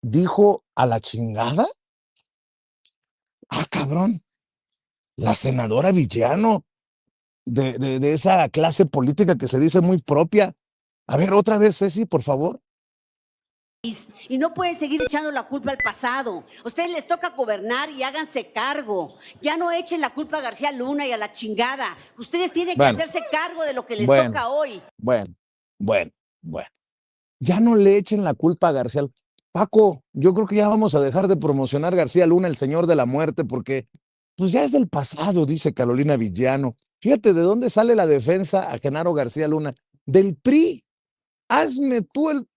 dijo a la chingada. Ah, cabrón, la senadora Villano, de esa clase política que se dice muy propia. A ver, otra vez, Ceci, por favor. Y no pueden seguir echando la culpa al pasado. A ustedes les toca gobernar y háganse cargo. Ya no echen la culpa a García Luna y a la chingada. Ustedes tienen que hacerse cargo de lo que les toca hoy. Bueno. Ya no le echen la culpa a García. Paco, yo creo que ya vamos a dejar de promocionar García Luna, el señor de la muerte, porque pues ya es del pasado, dice Carolina Villano. Fíjate de dónde sale la defensa a Genaro García Luna. Del PRI. Hazme tú el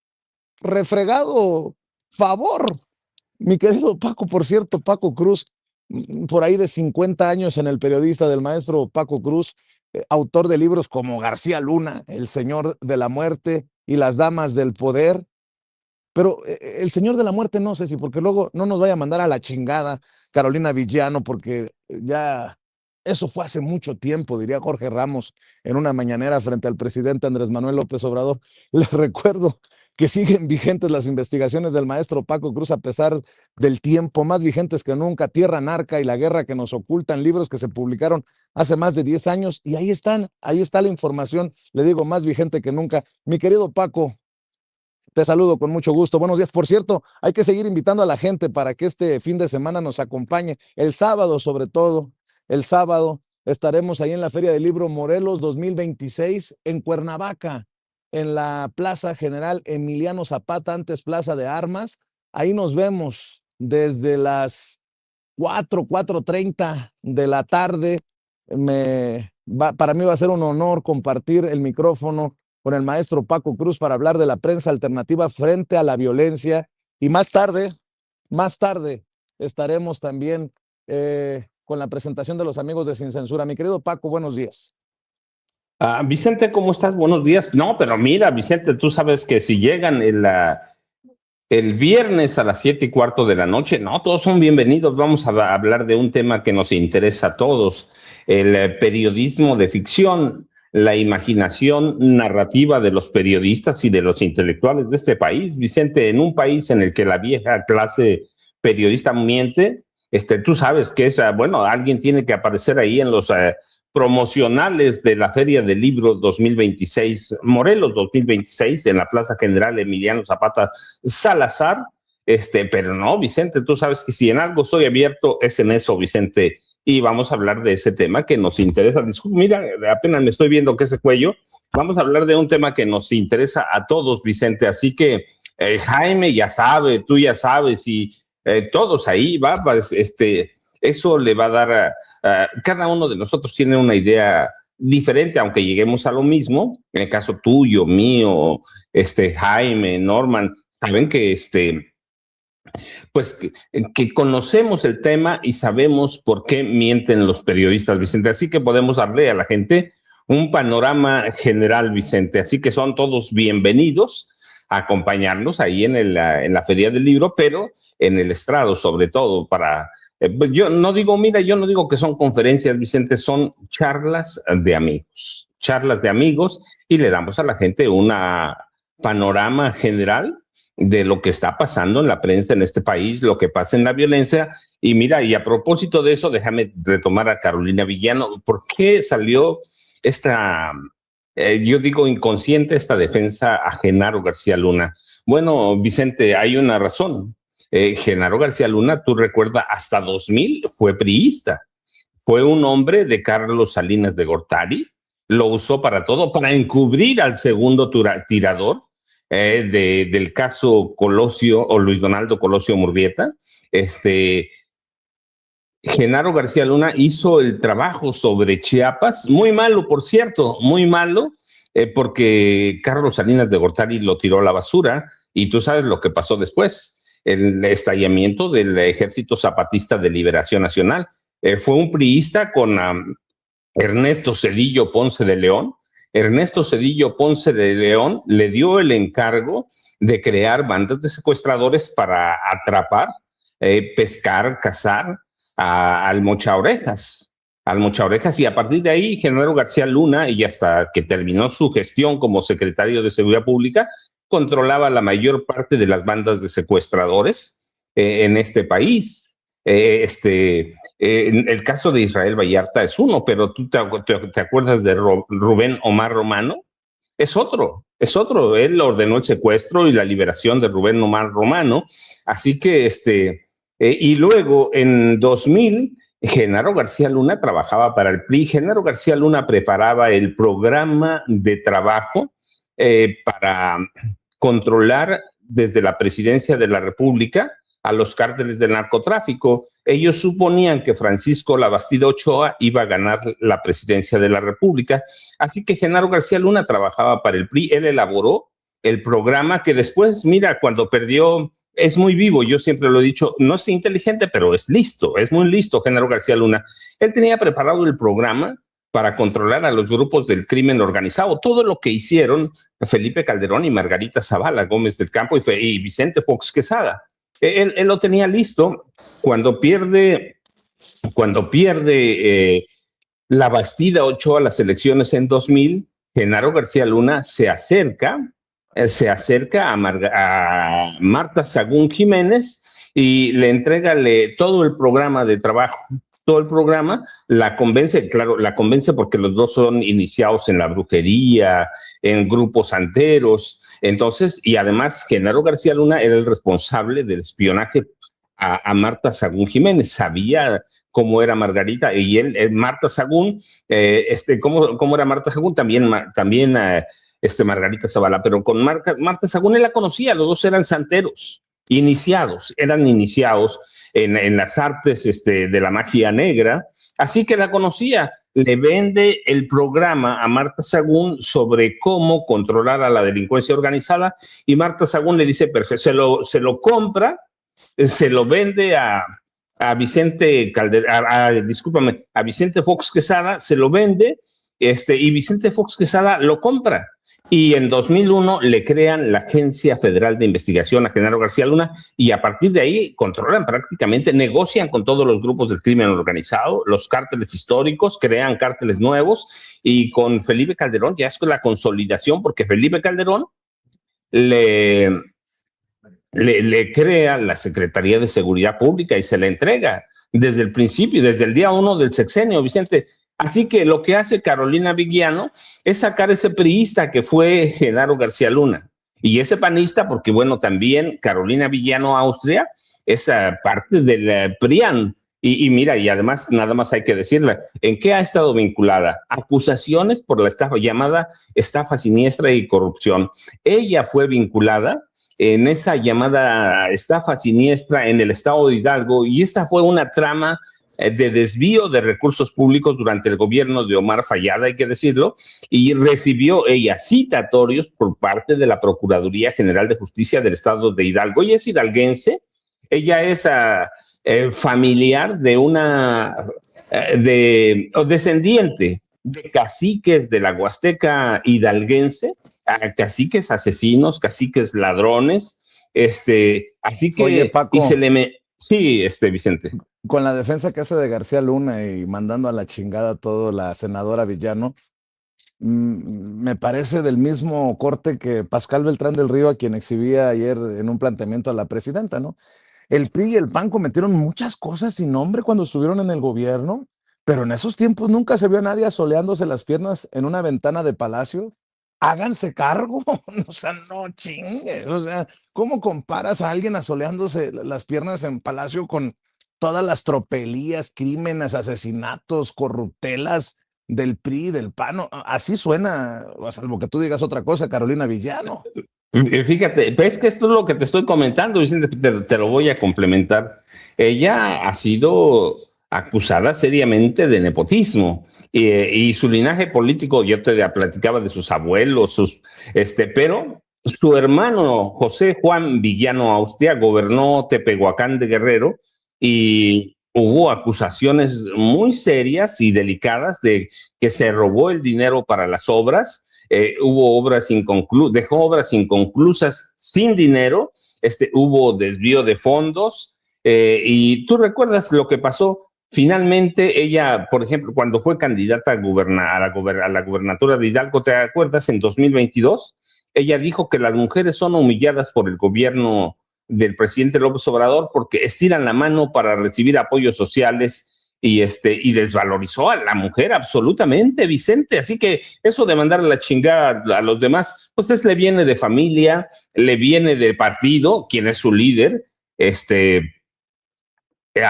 refregado favor, mi querido Paco. Por cierto, Paco Cruz, por ahí de 50 años en el periodista del maestro Paco Cruz, autor de libros como García Luna, El Señor de la Muerte y Las Damas del Poder. Pero el Señor de la Muerte no sé si, porque luego no nos vaya a mandar a la chingada Carolina Villano, porque ya eso fue hace mucho tiempo, diría Jorge Ramos en una mañanera frente al presidente Andrés Manuel López Obrador. Les recuerdo que siguen vigentes las investigaciones del maestro Paco Cruz a pesar del tiempo, más vigentes que nunca. Tierra Narca y la guerra que nos ocultan, libros que se publicaron hace más de 10 años, y ahí están, ahí está la información, le digo, más vigente que nunca. Mi querido Paco, te saludo con mucho gusto. Buenos días. Por cierto, hay que seguir invitando a la gente para que este fin de semana nos acompañe. El sábado, sobre todo, el sábado estaremos ahí en la Feria del Libro Morelos 2026 en Cuernavaca, en la Plaza General Emiliano Zapata, antes Plaza de Armas. Ahí nos vemos desde las 4:30 de la tarde. Para mí va a ser un honor compartir el micrófono con el maestro Paco Cruz para hablar de la prensa alternativa frente a la violencia. Y más tarde estaremos también con la presentación de los amigos de Sin Censura. Mi querido Paco, buenos días. Vicente, ¿cómo estás? Buenos días. No, pero mira, Vicente, tú sabes que si llegan el viernes a las 7:15 de la noche, no, todos son bienvenidos. Vamos a hablar de un tema que nos interesa a todos, el periodismo de ficción, la imaginación narrativa de los periodistas y de los intelectuales de este país. Vicente, en un país en el que la vieja clase periodista miente, tú sabes que bueno, alguien tiene que aparecer ahí en los promocionales de la Feria del Libro 2026, Morelos 2026, en la Plaza General Emiliano Zapata Salazar. Pero no, Vicente, tú sabes que si en algo soy abierto es en eso, Vicente, y vamos a hablar de ese tema que nos interesa. Mira, apenas me estoy viendo que ese cuello. Vamos a hablar de un tema que nos interesa a todos, Vicente, así que Jaime ya sabe, tú ya sabes, y todos ahí, pues, eso le va a dar cada uno de nosotros tiene una idea diferente, aunque lleguemos a lo mismo. En el caso tuyo, mío, Jaime, Norman, saben que pues que conocemos el tema y sabemos por qué mienten los periodistas, Vicente. Así que podemos darle a la gente un panorama general, Vicente. Así que son todos bienvenidos a acompañarnos ahí en la Feria del Libro, pero en el estrado, sobre todo, para... yo no digo que son conferencias, Vicente, son charlas de amigos, y le damos a la gente una panorama general de lo que está pasando en la prensa en este país, lo que pasa en la violencia. Y mira, y a propósito de eso, déjame retomar a Carolina Villano. ¿Por qué salió esta, yo digo inconsciente, esta defensa a Genaro García Luna? Bueno, Vicente, hay una razón. Genaro García Luna, tú recuerdas, hasta 2000 fue priista. Fue un hombre de Carlos Salinas de Gortari, lo usó para todo, para encubrir al segundo tirador del caso Colosio o Luis Donaldo Colosio Murrieta. Genaro García Luna hizo el trabajo sobre Chiapas, muy malo, por cierto, muy malo, porque Carlos Salinas de Gortari lo tiró a la basura, y tú sabes lo que pasó después, el estallamiento del Ejército Zapatista de Liberación Nacional. Fue un priista con Ernesto Zedillo Ponce de León. Ernesto Zedillo Ponce de León le dio el encargo de crear bandas de secuestradores para atrapar, pescar, cazar al Mocha Orejas, y a partir de ahí Genaro García Luna, y hasta que terminó su gestión como secretario de Seguridad Pública, controlaba la mayor parte de las bandas de secuestradores en este país. El caso de Israel Vallarta es uno, pero tú te acuerdas de Rubén Omar Romano, es otro. Él ordenó el secuestro y la liberación de Rubén Omar Romano. Así que, y luego en 2000, Genaro García Luna trabajaba para el PRI. Genaro García Luna preparaba el programa de trabajo para controlar desde la presidencia de la República a los cárteles del narcotráfico. Ellos suponían que Francisco Labastida Ochoa iba a ganar la presidencia de la República, así que Genaro García Luna trabajaba para el PRI. Él elaboró el programa que después, mira, cuando perdió, es muy vivo, yo siempre lo he dicho, no es inteligente, pero es listo, es muy listo Genaro García Luna. Él tenía preparado el programa para controlar a los grupos del crimen organizado, todo lo que hicieron Felipe Calderón y Margarita Zavala Gómez del Campo y Vicente Fox Quesada. Él lo tenía listo. Cuando pierde Labastida Ochoa las elecciones en 2000, Genaro García Luna se acerca a Marta Sagún Jiménez y le entrega todo el programa de trabajo. Todo el programa, la convence porque los dos son iniciados en la brujería, en grupos santeros. Entonces, y además Genaro García Luna era el responsable del espionaje a Marta Sagún Jiménez, sabía cómo era Margarita, y Marta Sagún, cómo era Marta Sagún, también Margarita Zavala, pero con Marta Sagún él la conocía, los dos eran santeros, eran iniciados en las artes de la magia negra, así que la conocía. Le vende el programa a Marta Sagún sobre cómo controlar a la delincuencia organizada, y Marta Sagún le dice, perfecto, se lo compra, se lo vende a Vicente a Vicente Fox Quesada, se lo vende, y Vicente Fox Quesada lo compra. Y en 2001 le crean la Agencia Federal de Investigación a Genaro García Luna, y a partir de ahí controlan prácticamente, negocian con todos los grupos del crimen organizado, los cárteles históricos, crean cárteles nuevos, y con Felipe Calderón ya es la consolidación, porque Felipe Calderón le crea la Secretaría de Seguridad Pública y se la entrega desde el principio, desde el día 1 del sexenio, Vicente. Así que lo que hace Carolina Villano es sacar ese priista que fue Genaro García Luna, y ese panista, porque bueno, también Carolina Villano Austria es parte del PRIAN. Y mira, y además, nada más hay que decirle, ¿en qué ha estado vinculada? Acusaciones por la llamada estafa siniestra y corrupción. Ella fue vinculada en esa llamada estafa siniestra en el estado de Hidalgo, y esta fue una trama de desvío de recursos públicos durante el gobierno de Omar Fayad, hay que decirlo, y recibió ella citatorios por parte de la Procuraduría General de Justicia del estado de Hidalgo. Ella es hidalguense, ella es familiar de o descendiente de caciques de la Huasteca hidalguense, caciques asesinos, caciques ladrones, así que... Oye, Paco, sí, Vicente. Con la defensa que hace de García Luna y mandando a la chingada todo la senadora Villano, me parece del mismo corte que Pascal Beltrán del Río, a quien exhibía ayer en un planteamiento a la presidenta, ¿no? El PRI y el PAN cometieron muchas cosas sin nombre cuando estuvieron en el gobierno, pero en esos tiempos nunca se vio a nadie asoleándose las piernas en una ventana de Palacio. Háganse cargo, o sea, no chingues, o sea, ¿cómo comparas a alguien asoleándose las piernas en Palacio con todas las tropelías, crímenes, asesinatos, corruptelas del PRI, del PAN? Así suena, a salvo que tú digas otra cosa, Carolina Villano. Fíjate, ves que esto es lo que te estoy comentando, Vicente, te lo voy a complementar. Ella ha sido acusada seriamente de nepotismo, y su linaje político, yo te platicaba de sus abuelos, pero su hermano José Juan Villano Austria gobernó Tepehuacán de Guerrero, y hubo acusaciones muy serias y delicadas de que se robó el dinero para las obras. Hubo dejó obras inconclusas sin dinero, hubo desvío de fondos, y tú recuerdas lo que pasó. Finalmente ella, por ejemplo, cuando fue candidata a la gubernatura de Hidalgo, ¿te acuerdas? En 2022, ella dijo que las mujeres son humilladas por el gobierno del presidente López Obrador porque estiran la mano para recibir apoyos sociales y desvalorizó a la mujer absolutamente, Vicente. Así que eso de mandarle la chingada a los demás, pues le viene de familia, le viene de partido, quien es su líder,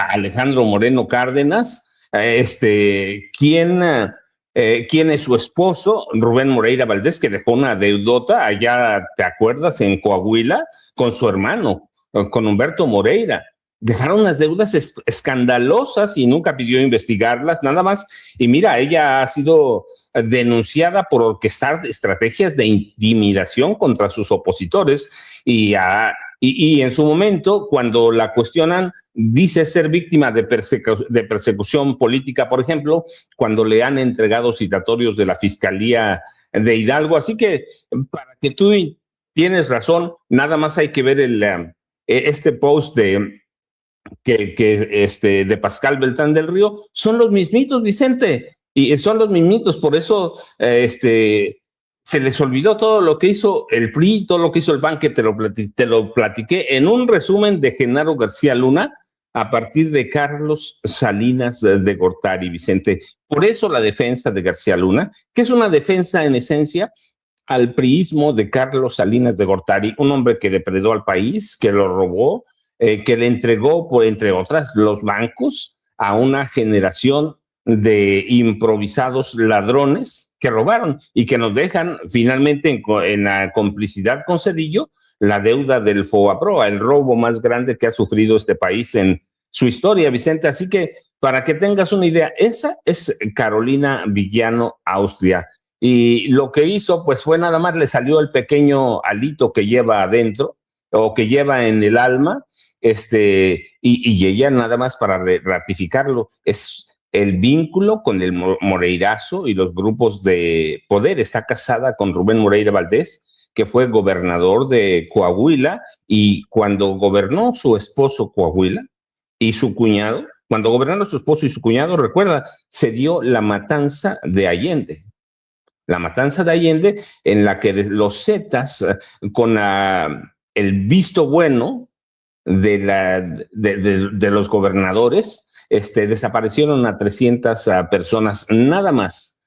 Alejandro Moreno Cárdenas, quien es su esposo, Rubén Moreira Valdés, que dejó una deudota allá, ¿te acuerdas?, en Coahuila, con su hermano, con Humberto Moreira. Dejaron unas deudas escandalosas y nunca pidió investigarlas, nada más. Y mira, ella ha sido denunciada por orquestar estrategias de intimidación contra sus opositores y en su momento, cuando la cuestionan, dice ser víctima de persecución política, por ejemplo, cuando le han entregado citatorios de la Fiscalía de Hidalgo. Así que, para que tú tienes razón, nada más hay que ver este post de Pascal Beltrán del Río. Son los mismitos, Vicente, y son los mismitos. Por eso se les olvidó todo lo que hizo el PRI, todo lo que hizo el PAN, que te lo platiqué en un resumen de Genaro García Luna a partir de Carlos Salinas de Gortari, Vicente. Por eso la defensa de García Luna, que es una defensa en esencia al priismo de Carlos Salinas de Gortari, un hombre que depredó al país, que lo robó, que le entregó, entre otras, los bancos a una generación de improvisados ladrones que robaron y que nos dejan finalmente en la complicidad con Cedillo la deuda del FOBAPROA, el robo más grande que ha sufrido este país en su historia, Vicente. Así que, para que tengas una idea, esa es Carolina Villano Austria. Y lo que hizo, pues fue nada más, le salió el pequeño alito que lleva adentro o que lleva en el alma, y ella nada más para ratificarlo, es el vínculo con el Moreirazo y los grupos de poder. Está casada con Rubén Moreira Valdés, que fue gobernador de Coahuila, y cuando gobernó su esposo Coahuila y su cuñado, cuando gobernaron su esposo y su cuñado, recuerda, se dio la matanza de Allende. La matanza de Allende, en la que los zetas, con el visto bueno de los gobernadores, desaparecieron a 300 personas, nada más,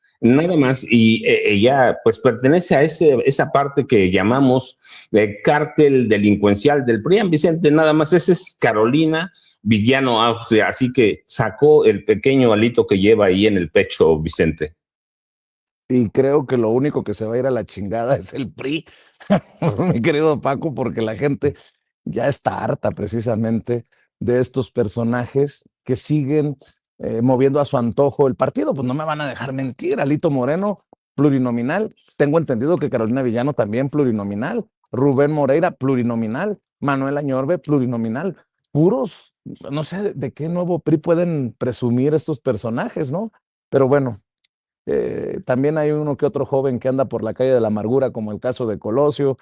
y ella pues pertenece a esa parte que llamamos cártel delincuencial del PRI, Vicente, nada más. Esa es Carolina Villano Austria, así que sacó el pequeño alito que lleva ahí en el pecho, Vicente. Y creo que lo único que se va a ir a la chingada es el PRI, mi querido Paco, porque la gente ya está harta precisamente de estos personajes que siguen moviendo a su antojo el partido. Pues no me van a dejar mentir. Alito Moreno, plurinominal. Tengo entendido que Carolina Villano también plurinominal. Rubén Moreira, plurinominal. Manuel Añorbe, plurinominal. Puros, no sé de qué nuevo PRI pueden presumir estos personajes, ¿no? Pero bueno, también hay uno que otro joven que anda por la calle de la amargura, como el caso de Colosio.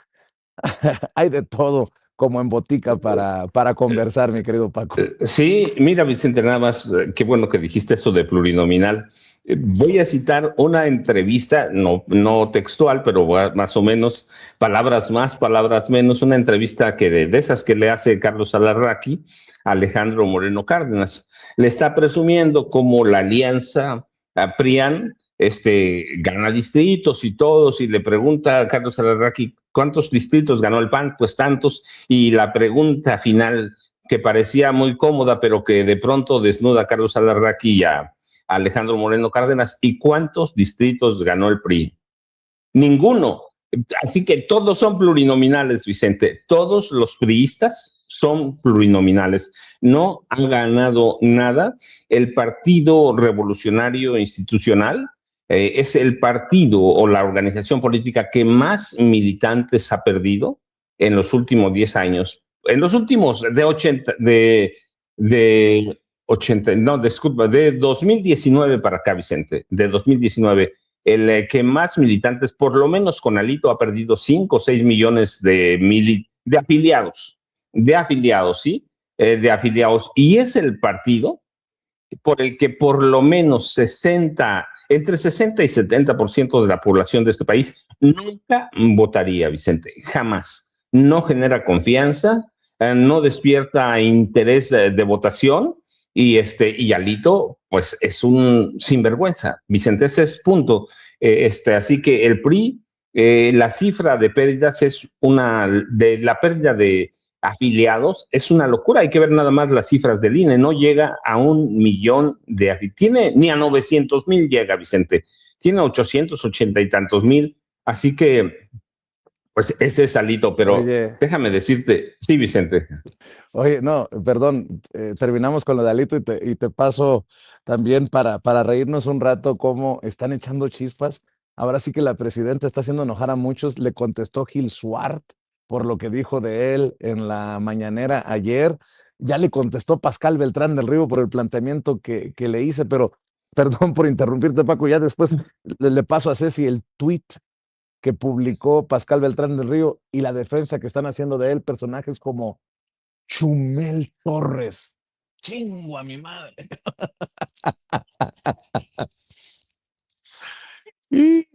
Hay de todo como en botica para conversar, mi querido Paco. Sí, mira, Vicente, nada más, qué bueno que dijiste eso de plurinominal. Voy a citar una entrevista, no textual, pero más o menos, palabras más, palabras menos, una entrevista de esas que le hace Carlos Alarraqui a Alejandro Moreno Cárdenas. Le está presumiendo cómo la alianza PRIAN gana distritos y todos, y le pregunta a Carlos Alarraqui ¿cuántos distritos ganó el PAN? Pues tantos, y la pregunta final, que parecía muy cómoda, pero que de pronto desnuda a Carlos Alarraqui y a Alejandro Moreno Cárdenas, ¿y cuántos distritos ganó el PRI? Ninguno. Así que todos son plurinominales, Vicente. Todos los priistas son plurinominales. No han ganado nada. El Partido Revolucionario Institucional es el partido o la organización política que más militantes ha perdido en los últimos 10 años. En los últimos de 2019 para acá, Vicente, de 2019, el que más militantes, por lo menos con Alito, ha perdido 5 o 6 millones de afiliados, ¿sí? De afiliados. Y es el partido por el que por lo menos entre 60 y 70% de la población de este país nunca votaría, Vicente, jamás. No genera confianza, no despierta interés de votación y Alito, pues es un sinvergüenza. Vicente, ese es punto. Así que el PRI, la cifra de pérdidas de la pérdida de afiliados es una locura. Hay que ver nada más las cifras del INE. No llega a 1 millón de afiliados. Ni a 900,000 llega, Vicente. Tiene 880 y tantos mil. Así que, pues ese es Alito. Pero oye, déjame decirte, sí, Vicente. Oye, no, perdón, terminamos con lo de Alito y te paso también para reírnos un rato cómo están echando chispas. Ahora sí que la presidenta está haciendo enojar a muchos. Le contestó Gil Swart por lo que dijo de él en la mañanera ayer. Ya le contestó Pascal Beltrán del Río por el planteamiento que le hice, pero perdón por interrumpirte, Paco, ya después le paso a Ceci el tweet que publicó Pascal Beltrán del Río y la defensa que están haciendo de él, personajes como Chumel Torres. Chingo a mi madre. Y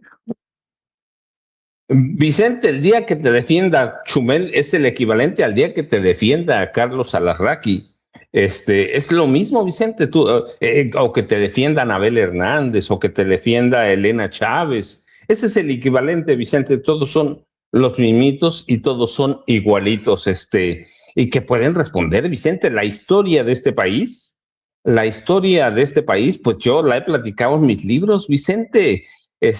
Vicente, el día que te defienda Chumel es el equivalente al día que te defienda a Carlos Alarraqui. Es lo mismo, Vicente, o que te defienda Anabel Hernández, o que te defienda Elena Chávez. Ese es el equivalente, Vicente. Todos son los mimitos y todos son igualitos, y que pueden responder, Vicente, la historia de este país, pues yo la he platicado en mis libros, Vicente.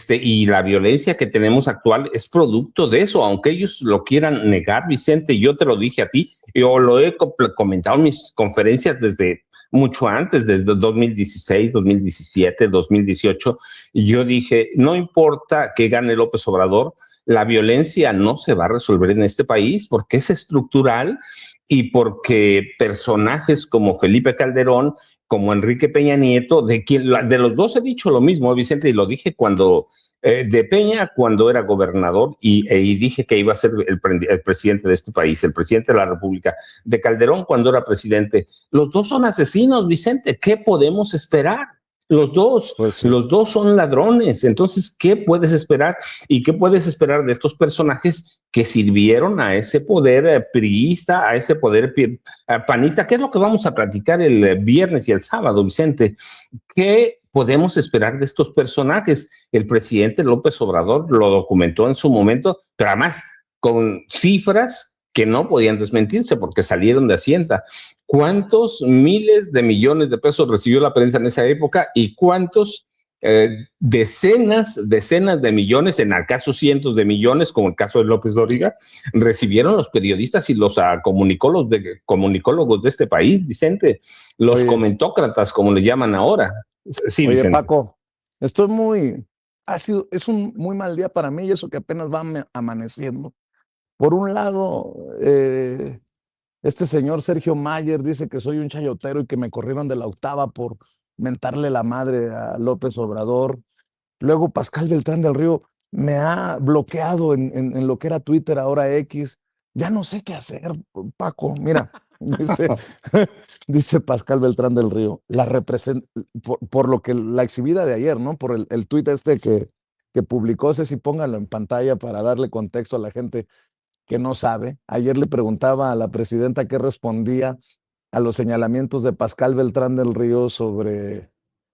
Y la violencia que tenemos actual es producto de eso, aunque ellos lo quieran negar, Vicente. Yo te lo dije a ti, yo lo he comentado en mis conferencias desde mucho antes, desde 2016, 2017, 2018, y yo dije, no importa que gane López Obrador, la violencia no se va a resolver en este país porque es estructural y porque personajes como Felipe Calderón, como Enrique Peña Nieto, de los dos he dicho lo mismo, Vicente, y lo dije de Peña cuando era gobernador y dije que iba a ser el presidente de este país, el presidente de la República, de Calderón cuando era presidente. Los dos son asesinos, Vicente, ¿qué podemos esperar? pues sí. Los dos son ladrones. Entonces, ¿qué puedes esperar? ¿Y qué puedes esperar de estos personajes que sirvieron a ese poder priista, a ese poder panista? ¿Qué es lo que vamos a platicar el viernes y el sábado, Vicente? ¿Qué podemos esperar de estos personajes? El presidente López Obrador lo documentó en su momento, pero además con cifras que no podían desmentirse porque salieron de Hacienda. ¿Cuántos miles de millones de pesos recibió la prensa en esa época y cuántos decenas de millones, en el caso cientos de millones, como el caso de López Dóriga, recibieron los periodistas y los comunicólogos de este país, Vicente, los comentócratas, como le llaman ahora? Sí, oye, Vicente. Paco, es un muy mal día para mí y eso que apenas va amaneciendo. Por un lado, este señor Sergio Mayer dice que soy un chayotero y que me corrieron de la octava por mentarle la madre a López Obrador. Luego Pascal Beltrán del Río me ha bloqueado en lo que era Twitter, ahora X. Ya no sé qué hacer, Paco. Mira, dice, dice Pascal Beltrán del Río, por lo que la exhibida de ayer, ¿no? Por el tuit que publicó, sé si póngalo en pantalla para darle contexto a la gente que no sabe. Ayer le preguntaba a la presidenta qué respondía a los señalamientos de Pascal Beltrán del Río sobre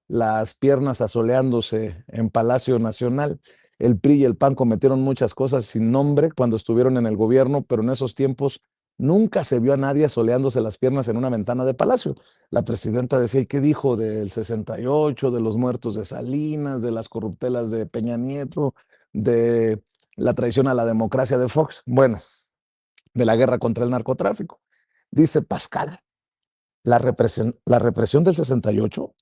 las piernas asoleándose en Palacio Nacional. El PRI y el PAN cometieron muchas cosas sin nombre cuando estuvieron en el gobierno, pero en esos tiempos nunca se vio a nadie asoleándose las piernas en una ventana de Palacio. La presidenta decía, ¿y qué dijo del 68, de los muertos de Salinas, de las corruptelas de Peña Nieto, de la traición a la democracia de Fox? Bueno, de la guerra contra el narcotráfico. Dice Pascal, la represión del 68.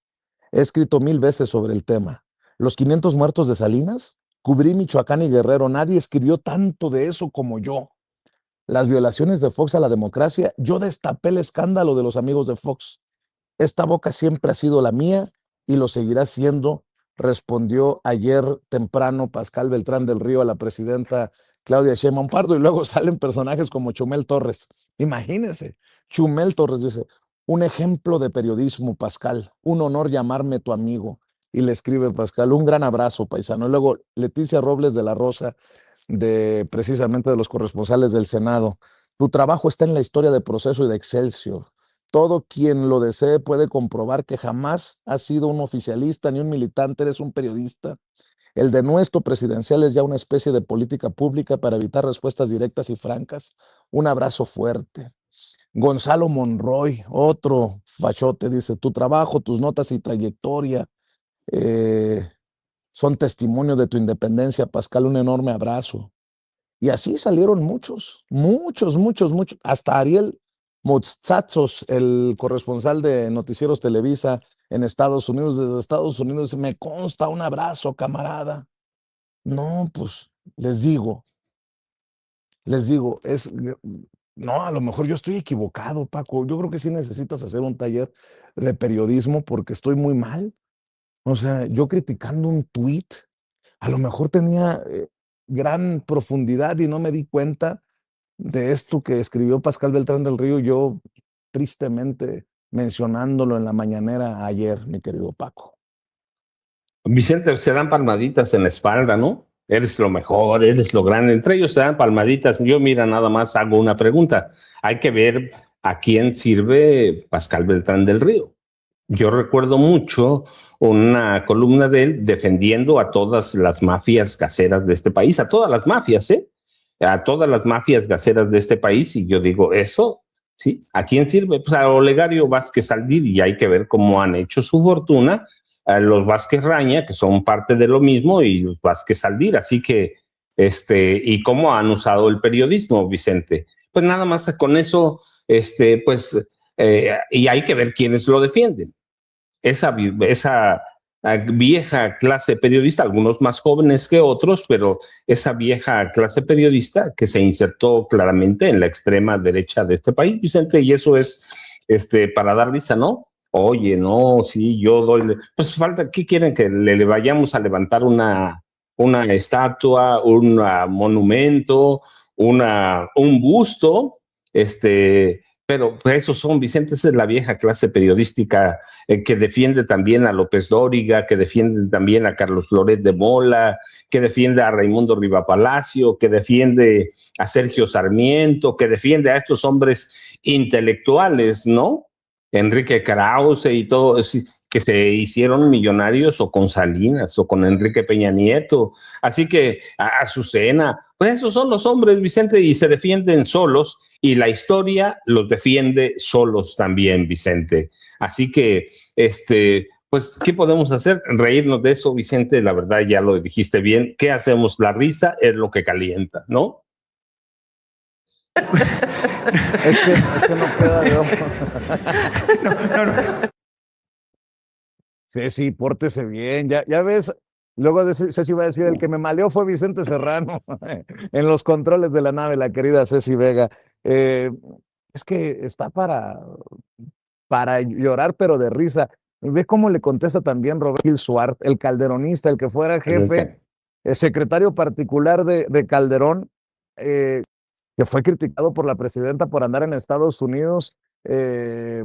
He escrito 1000 veces sobre el tema. Los 500 muertos de Salinas, cubrí Michoacán y Guerrero. Nadie escribió tanto de eso como yo. Las violaciones de Fox a la democracia, yo destapé el escándalo de los amigos de Fox. Esta boca siempre ha sido la mía y lo seguirá siendo, respondió ayer temprano Pascal Beltrán del Río a la presidenta Claudia Sheinbaum Pardo, y luego salen personajes como Chumel Torres. Imagínense, Chumel Torres dice, Un ejemplo de periodismo, Pascal. Un honor llamarme tu amigo. Y le escribe Pascal, un gran abrazo, paisano. Y luego Leticia Robles de la Rosa, precisamente de los corresponsales del Senado. Tu trabajo está en la historia de Proceso y de Excelsior. Todo quien lo desee puede comprobar que jamás has sido un oficialista ni un militante, eres un periodista. El denuesto presidencial es ya una especie de política pública para evitar respuestas directas y francas. Un abrazo fuerte. Gonzalo Monroy, otro fachote, dice, tu trabajo, tus notas y trayectoria son testimonio de tu independencia, Pascal, un enorme abrazo. Y así salieron muchos. Hasta Ariel Mostazos, el corresponsal de Noticieros Televisa en Estados Unidos, desde Estados Unidos, me consta, un abrazo, camarada. No, pues les digo, no, a lo mejor yo estoy equivocado, Paco. Yo creo que sí necesitas hacer un taller de periodismo porque estoy muy mal. O sea, yo criticando un tuit, a lo mejor tenía gran profundidad y no me di cuenta de esto que escribió Pascal Beltrán del Río, yo tristemente mencionándolo en la mañanera ayer, mi querido Paco. Vicente, se dan palmaditas en la espalda, ¿no? Eres lo mejor, eres lo grande. Entre ellos se dan palmaditas. Yo, mira, nada más hago una pregunta. Hay que ver a quién sirve Pascal Beltrán del Río. Yo recuerdo mucho una columna de él defendiendo a todas las mafias caseras de este país, a todas las mafias, ¿eh? A todas las mafias gaseras de este país, y yo digo, eso, ¿sí? ¿A quién sirve? Pues a Olegario Vázquez Aldir, y hay que ver cómo han hecho su fortuna a los Vázquez Raña, que son parte de lo mismo, y los Vázquez Aldir, así que, y cómo han usado el periodismo, Vicente. Pues nada más con eso, y hay que ver quiénes lo defienden. Esa vieja clase periodista, algunos más jóvenes que otros, pero esa vieja clase periodista que se insertó claramente en la extrema derecha de este país, Vicente, y eso es para dar risa, ¿no? Oye, no, sí, yo doy, pues falta, ¿qué quieren? Que le vayamos a levantar una estatua, un monumento, un busto, pero esos son, Vicente, esa es la vieja clase periodística que defiende también a López Dóriga, que defiende también a Carlos Loret de Mola, que defiende a Raimundo Riva Palacio, que defiende a Sergio Sarmiento, que defiende a estos hombres intelectuales, ¿no? Enrique Krause y todo, que se hicieron millonarios o con Salinas o con Enrique Peña Nieto. Así que a Azucena, pues esos son los hombres, Vicente, y se defienden solos, y la historia los defiende solos también, Vicente. Así que, pues, ¿qué podemos hacer? Reírnos de eso, Vicente, la verdad ya lo dijiste bien. ¿Qué hacemos? La risa es lo que calienta, ¿no? Es que no queda de ojo. No. Ceci, pórtese bien, ya ves. Luego Ceci va a decir, el que me maleó fue Vicente Serrano en los controles de la nave, la querida Ceci Vega. Es que está para llorar, pero de risa. Ve cómo le contesta también Robert Gil Suárez, el calderonista, el que fuera jefe, el secretario particular de Calderón, que fue criticado por la presidenta por andar en Estados Unidos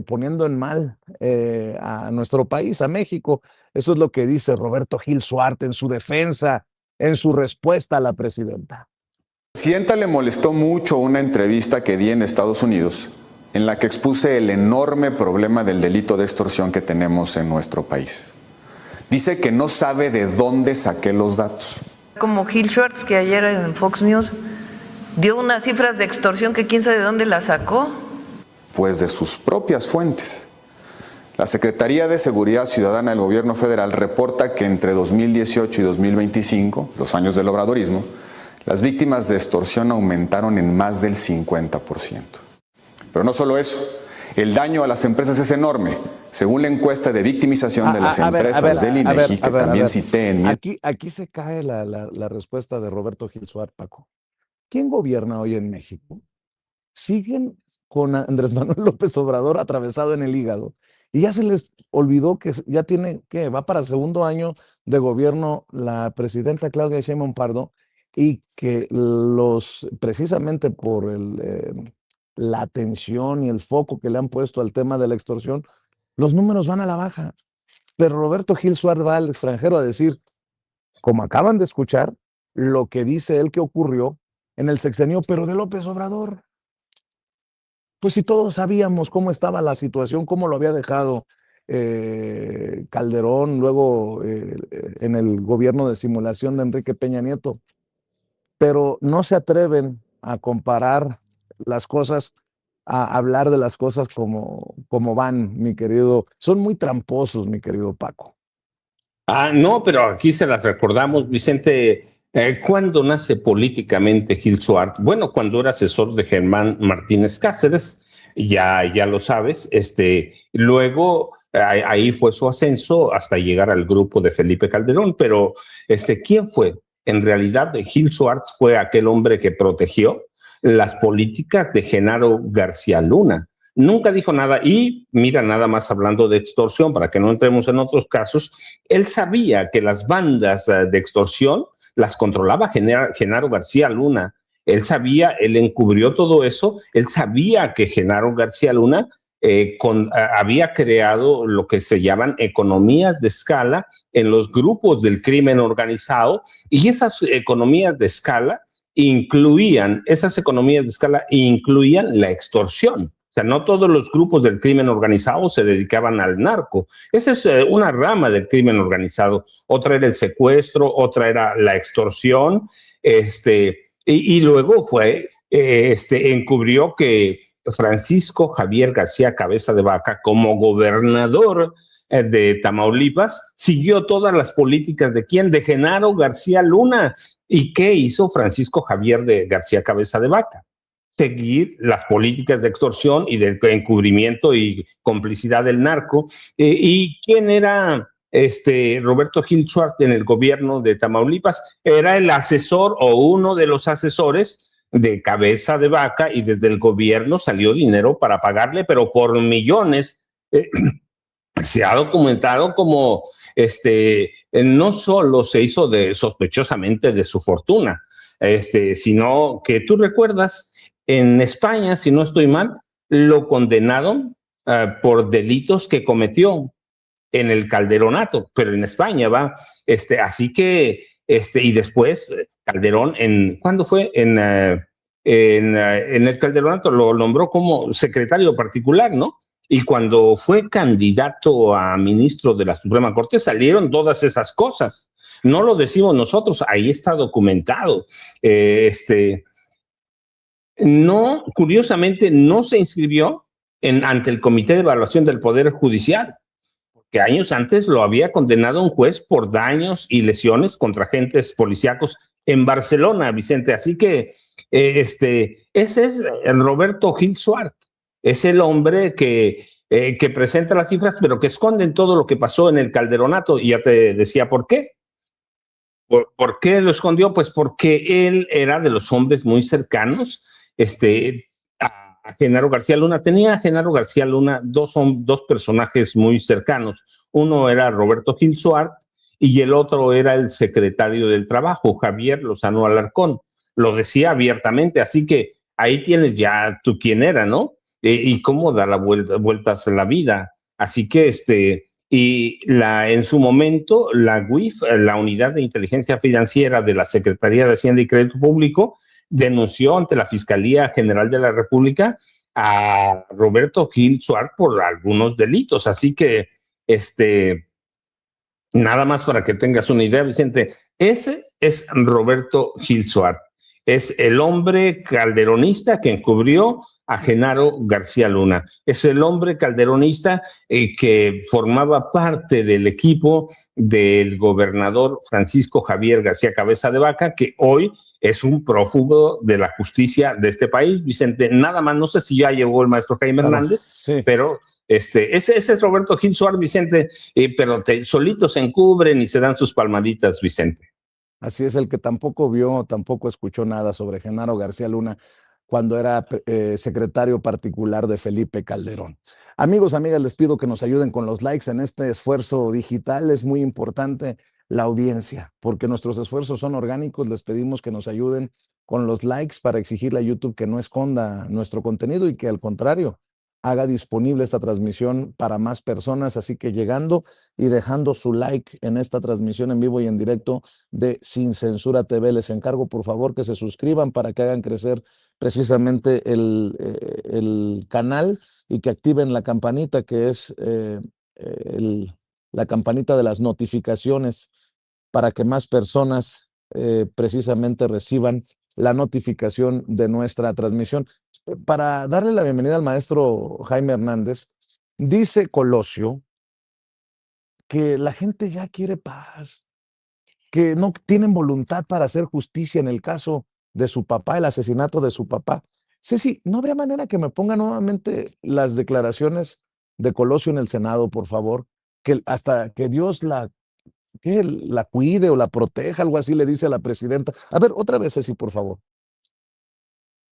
poniendo en mal a nuestro país, a México. Eso es lo que dice Roberto Gil Suárez en su defensa, en su respuesta a la presidenta. Presidenta, le molestó mucho una entrevista que di en Estados Unidos en la que expuse el enorme problema del delito de extorsión que tenemos en nuestro país. Dice que no sabe de dónde saqué los datos. Como Gil Schwartz, que ayer en Fox News dio unas cifras de extorsión que quién sabe de dónde las sacó. Pues de sus propias fuentes. La Secretaría de Seguridad Ciudadana del Gobierno Federal reporta que entre 2018 y 2025, los años del obradorismo, las víctimas de extorsión aumentaron en más del 50%. Pero no solo eso, el daño a las empresas es enorme. Según la encuesta de victimización de las empresas del INEGI, que también cité en mi... Aquí se cae la respuesta de Roberto Gil Suárez, Paco. ¿Quién gobierna hoy en México? Siguen con Andrés Manuel López Obrador atravesado en el hígado. Y ya se les olvidó que ya tiene, que va para el segundo año de gobierno la presidenta Claudia Sheinbaum Pardo, y que precisamente por la atención y el foco que le han puesto al tema de la extorsión, los números van a la baja. Pero Roberto Gil Suárez va al extranjero a decir, como acaban de escuchar, lo que dice él que ocurrió en el sexenio, pero de López Obrador. Pues si todos sabíamos cómo estaba la situación, cómo lo había dejado Calderón, luego en el gobierno de simulación de Enrique Peña Nieto, pero no se atreven a comparar las cosas, a hablar de las cosas como van, mi querido. Son muy tramposos, mi querido Paco. No, pero aquí se las recordamos, Vicente. ¿Cuándo nace políticamente Gil Suárez? Bueno, cuando era asesor de Germán Martínez Cáceres, ya lo sabes. Luego ahí fue su ascenso hasta llegar al grupo de Felipe Calderón. Pero ¿quién fue? En realidad, Gil Suárez fue aquel hombre que protegió las políticas de Genaro García Luna. Nunca dijo nada y mira, nada más hablando de extorsión, para que no entremos en otros casos, él sabía que las bandas de extorsión las controlaba Genaro García Luna. Él sabía, él encubrió todo eso, él sabía que Genaro García Luna había creado lo que se llaman economías de escala en los grupos del crimen organizado, y esas economías de escala incluían la extorsión. O sea, no todos los grupos del crimen organizado se dedicaban al narco. Esa es una rama del crimen organizado. Otra era el secuestro, otra era la extorsión. Y luego encubrió que Francisco Javier García Cabeza de Vaca, como gobernador de Tamaulipas, siguió todas las políticas ¿de quién? De Genaro García Luna. ¿Y qué hizo Francisco Javier de García Cabeza de Vaca? Seguir las políticas de extorsión y de encubrimiento y complicidad del narco. ¿Y quién era Roberto Gil Suárez en el gobierno de Tamaulipas? Era el asesor o uno de los asesores de Cabeza de Vaca, y desde el gobierno salió dinero para pagarle, pero por millones. Se ha documentado como no solo se hizo sospechosamente de su fortuna, sino que tú recuerdas, en España, si no estoy mal, lo condenaron por delitos que cometió en el Calderonato, pero en España va. Así que, y después Calderón, ¿cuándo fue? En el Calderonato lo nombró como secretario particular, ¿no? Y cuando fue candidato a ministro de la Suprema Corte salieron todas esas cosas. No lo decimos nosotros, ahí está documentado. No, curiosamente, no se inscribió ante el Comité de Evaluación del Poder Judicial, que años antes lo había condenado un juez por daños y lesiones contra agentes policíacos en Barcelona, Vicente. Así que ese es el Roberto Gil Suárez. Es el hombre que presenta las cifras, pero que esconden todo lo que pasó en el Calderonato. Y ya te decía por qué. ¿Por qué lo escondió? Pues porque él era de los hombres muy cercanos a Genaro García Luna. Tenía a Genaro García Luna dos personajes muy cercanos. Uno era Roberto Gil Suárez y el otro era el secretario del Trabajo, Javier Lozano Alarcón. Lo decía abiertamente, así que ahí tienes ya tú quién era, ¿no? Y cómo da vueltas a la vida. Así que en su momento la UIF, la Unidad de Inteligencia Financiera de la Secretaría de Hacienda y Crédito Público, denunció ante la Fiscalía General de la República a Roberto Gil Suárez por algunos delitos. Así que, nada más para que tengas una idea, Vicente, ese es Roberto Gil Suárez. Es el hombre calderonista que encubrió a Genaro García Luna. Es el hombre calderonista que formaba parte del equipo del gobernador Francisco Javier García Cabeza de Vaca, que hoy es un prófugo de la justicia de este país, Vicente. Nada más, no sé si ya llegó el maestro Jaime Hernández, sí. Pero ese es Roberto Gil Suárez, Vicente, pero solitos se encubren y se dan sus palmaditas, Vicente. Así es, el que tampoco vio, tampoco escuchó nada sobre Genaro García Luna cuando era secretario particular de Felipe Calderón. Amigos, amigas, les pido que nos ayuden con los likes en este esfuerzo digital. Es muy importante la audiencia, porque nuestros esfuerzos son orgánicos. Les pedimos que nos ayuden con los likes para exigirle a YouTube que no esconda nuestro contenido y que al contrario haga disponible esta transmisión para más personas. Así que llegando y dejando su like en esta transmisión en vivo y en directo de Sin Censura TV, les encargo por favor que se suscriban para que hagan crecer precisamente el canal y que activen la campanita, que es la campanita de las notificaciones, para que más personas precisamente reciban la notificación de nuestra transmisión. Para darle la bienvenida al maestro Jaime Hernández, dice Colosio que la gente ya quiere paz, que no tienen voluntad para hacer justicia en el caso de su papá, el asesinato de su papá. Ceci, ¿no habría manera que me ponga nuevamente las declaraciones de Colosio en el Senado, por favor? Que hasta que Dios la cuide o la proteja, algo así le dice a la presidenta. A ver, otra vez, Ceci, por favor.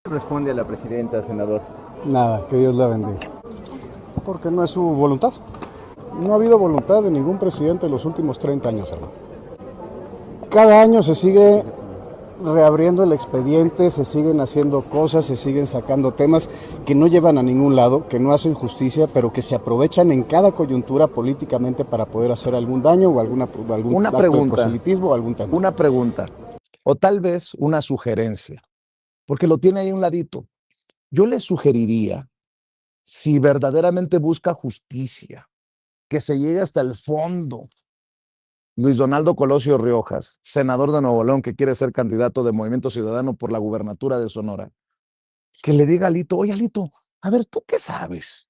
Responde a la presidenta, senador. Nada, que Dios la bendiga. Porque no es su voluntad. No ha habido voluntad de ningún presidente en los últimos 30 años. Cada año se sigue reabriendo el expediente, se siguen haciendo cosas, se siguen sacando temas que no llevan a ningún lado, que no hacen justicia, pero que se aprovechan en cada coyuntura políticamente para poder hacer algún daño o algún acto de proselitismo o algún tema. Una pregunta, o tal vez una sugerencia, porque lo tiene ahí a un ladito. Yo le sugeriría, si verdaderamente busca justicia, que se llegue hasta el fondo. Luis Donaldo Colosio Riojas, senador de Nuevo León, que quiere ser candidato de Movimiento Ciudadano por la gubernatura de Sonora, que le diga a Alito: oye, Alito, a ver, ¿tú qué sabes?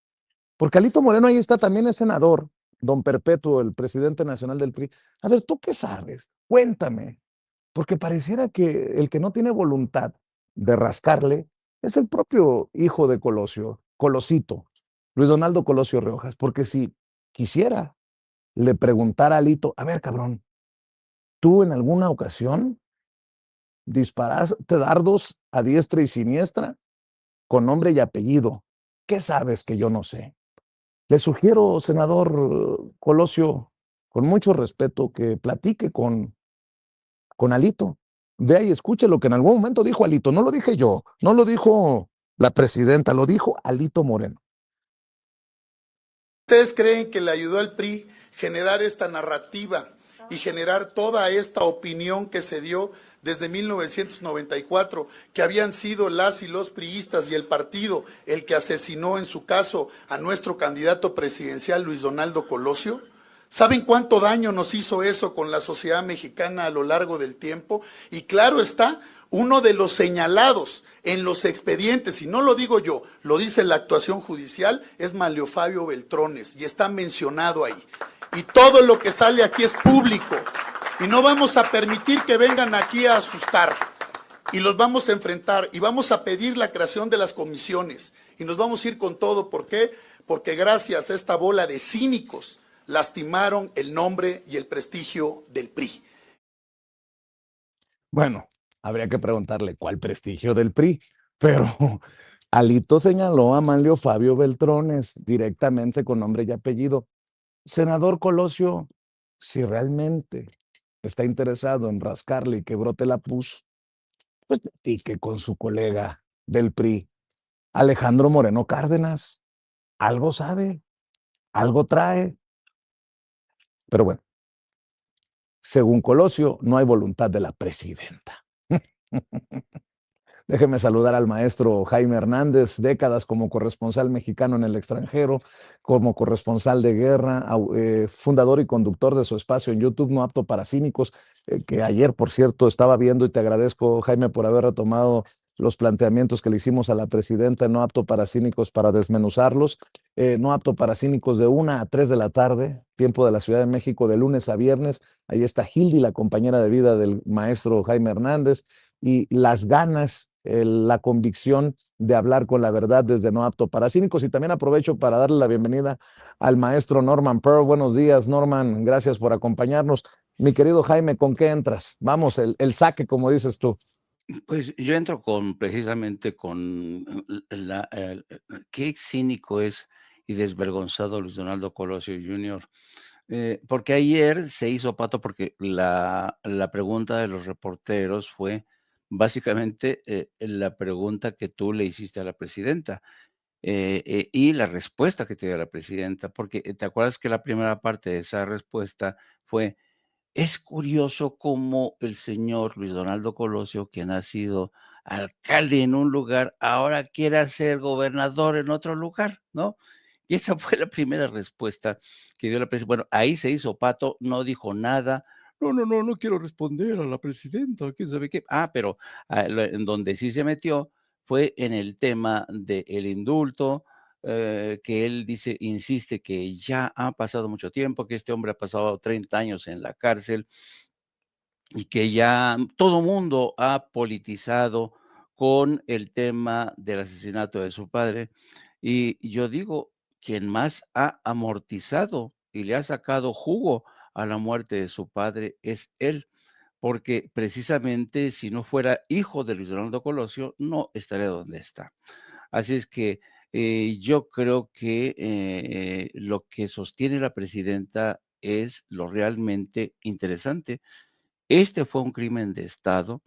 Porque Alito Moreno ahí está, también es senador, don Perpetuo, el presidente nacional del PRI. A ver, ¿tú qué sabes? Cuéntame. Porque pareciera que el que no tiene voluntad de rascarle es el propio hijo de Colosio, Colosito, Luis Donaldo Colosio Riojas, porque si quisiera, le preguntara a Alito: a ver, cabrón, ¿tú en alguna ocasión disparaste dardos a diestra y siniestra con nombre y apellido? ¿Qué sabes que yo no sé? Le sugiero, senador Colosio, con mucho respeto, que platique con Alito. Vea y escuche lo que en algún momento dijo Alito. No lo dije yo, no lo dijo la presidenta, lo dijo Alito Moreno. ¿Ustedes creen que le ayudó al PRI generar esta narrativa y generar toda esta opinión que se dio desde 1994, que habían sido las y los priistas y el partido el que asesinó en su caso a nuestro candidato presidencial Luis Donaldo Colosio? ¿Saben cuánto daño nos hizo eso con la sociedad mexicana a lo largo del tiempo? Y claro está, uno de los señalados en los expedientes, y no lo digo yo, lo dice la actuación judicial, es Manlio Fabio Beltrones, y está mencionado ahí. Y todo lo que sale aquí es público, y no vamos a permitir que vengan aquí a asustar, y los vamos a enfrentar, y vamos a pedir la creación de las comisiones, y nos vamos a ir con todo. ¿Por qué? Porque gracias a esta bola de cínicos, lastimaron el nombre y el prestigio del PRI. Bueno, habría que preguntarle cuál prestigio del PRI, pero Alito señaló a Manlio Fabio Beltrones directamente con nombre y apellido. Senador Colosio, si realmente está interesado en rascarle y que brote la pus, pues platique con su colega del PRI, Alejandro Moreno Cárdenas. Algo sabe, algo trae. Pero bueno, según Colosio, no hay voluntad de la presidenta. Déjeme saludar al maestro Jaime Hernández, décadas como corresponsal mexicano en el extranjero, como corresponsal de guerra, fundador y conductor de su espacio en YouTube, No Apto para Cínicos, que ayer, por cierto, estaba viendo, y te agradezco, Jaime, por haber retomado los planteamientos que le hicimos a la presidenta en No Apto para Cínicos para desmenuzarlos. No Apto para Cínicos de 1 a 3 de la tarde, tiempo de la Ciudad de México, de lunes a viernes. Ahí está Hildy, la compañera de vida del maestro Jaime Hernández, y las ganas, la convicción de hablar con la verdad desde No Apto para Cínicos. Y también aprovecho para darle la bienvenida al maestro Norman Pearl. Buenos días, Norman, gracias por acompañarnos. Mi querido Jaime, ¿con qué entras? Vamos, el saque, como dices tú. Pues yo entro precisamente con qué cínico es y desvergonzado Luis Donaldo Colosio Jr. Porque ayer se hizo pato porque la pregunta de los reporteros fue básicamente la pregunta que tú le hiciste a la presidenta y la respuesta que te dio la presidenta, porque te acuerdas que la primera parte de esa respuesta fue, es curioso cómo el señor Luis Donaldo Colosio, quien ha sido alcalde en un lugar, ahora quiere ser gobernador en otro lugar, ¿no? Y esa fue la primera respuesta que dio la presidenta. Bueno, ahí se hizo pato, no dijo nada. No, no, no, no quiero responder a la presidenta, quién sabe qué. Pero en donde sí se metió fue en el tema del indulto, que él dice, insiste que ya ha pasado mucho tiempo, que este hombre ha pasado 30 años en la cárcel y que ya todo mundo ha politizado con el tema del asesinato de su padre. Y yo digo, quien más ha amortizado y le ha sacado jugo a la muerte de su padre es él, porque precisamente si no fuera hijo de Luis Donaldo Colosio, no estaría donde está. Así es que yo creo que lo que sostiene la presidenta es lo realmente interesante. Este fue un crimen de Estado.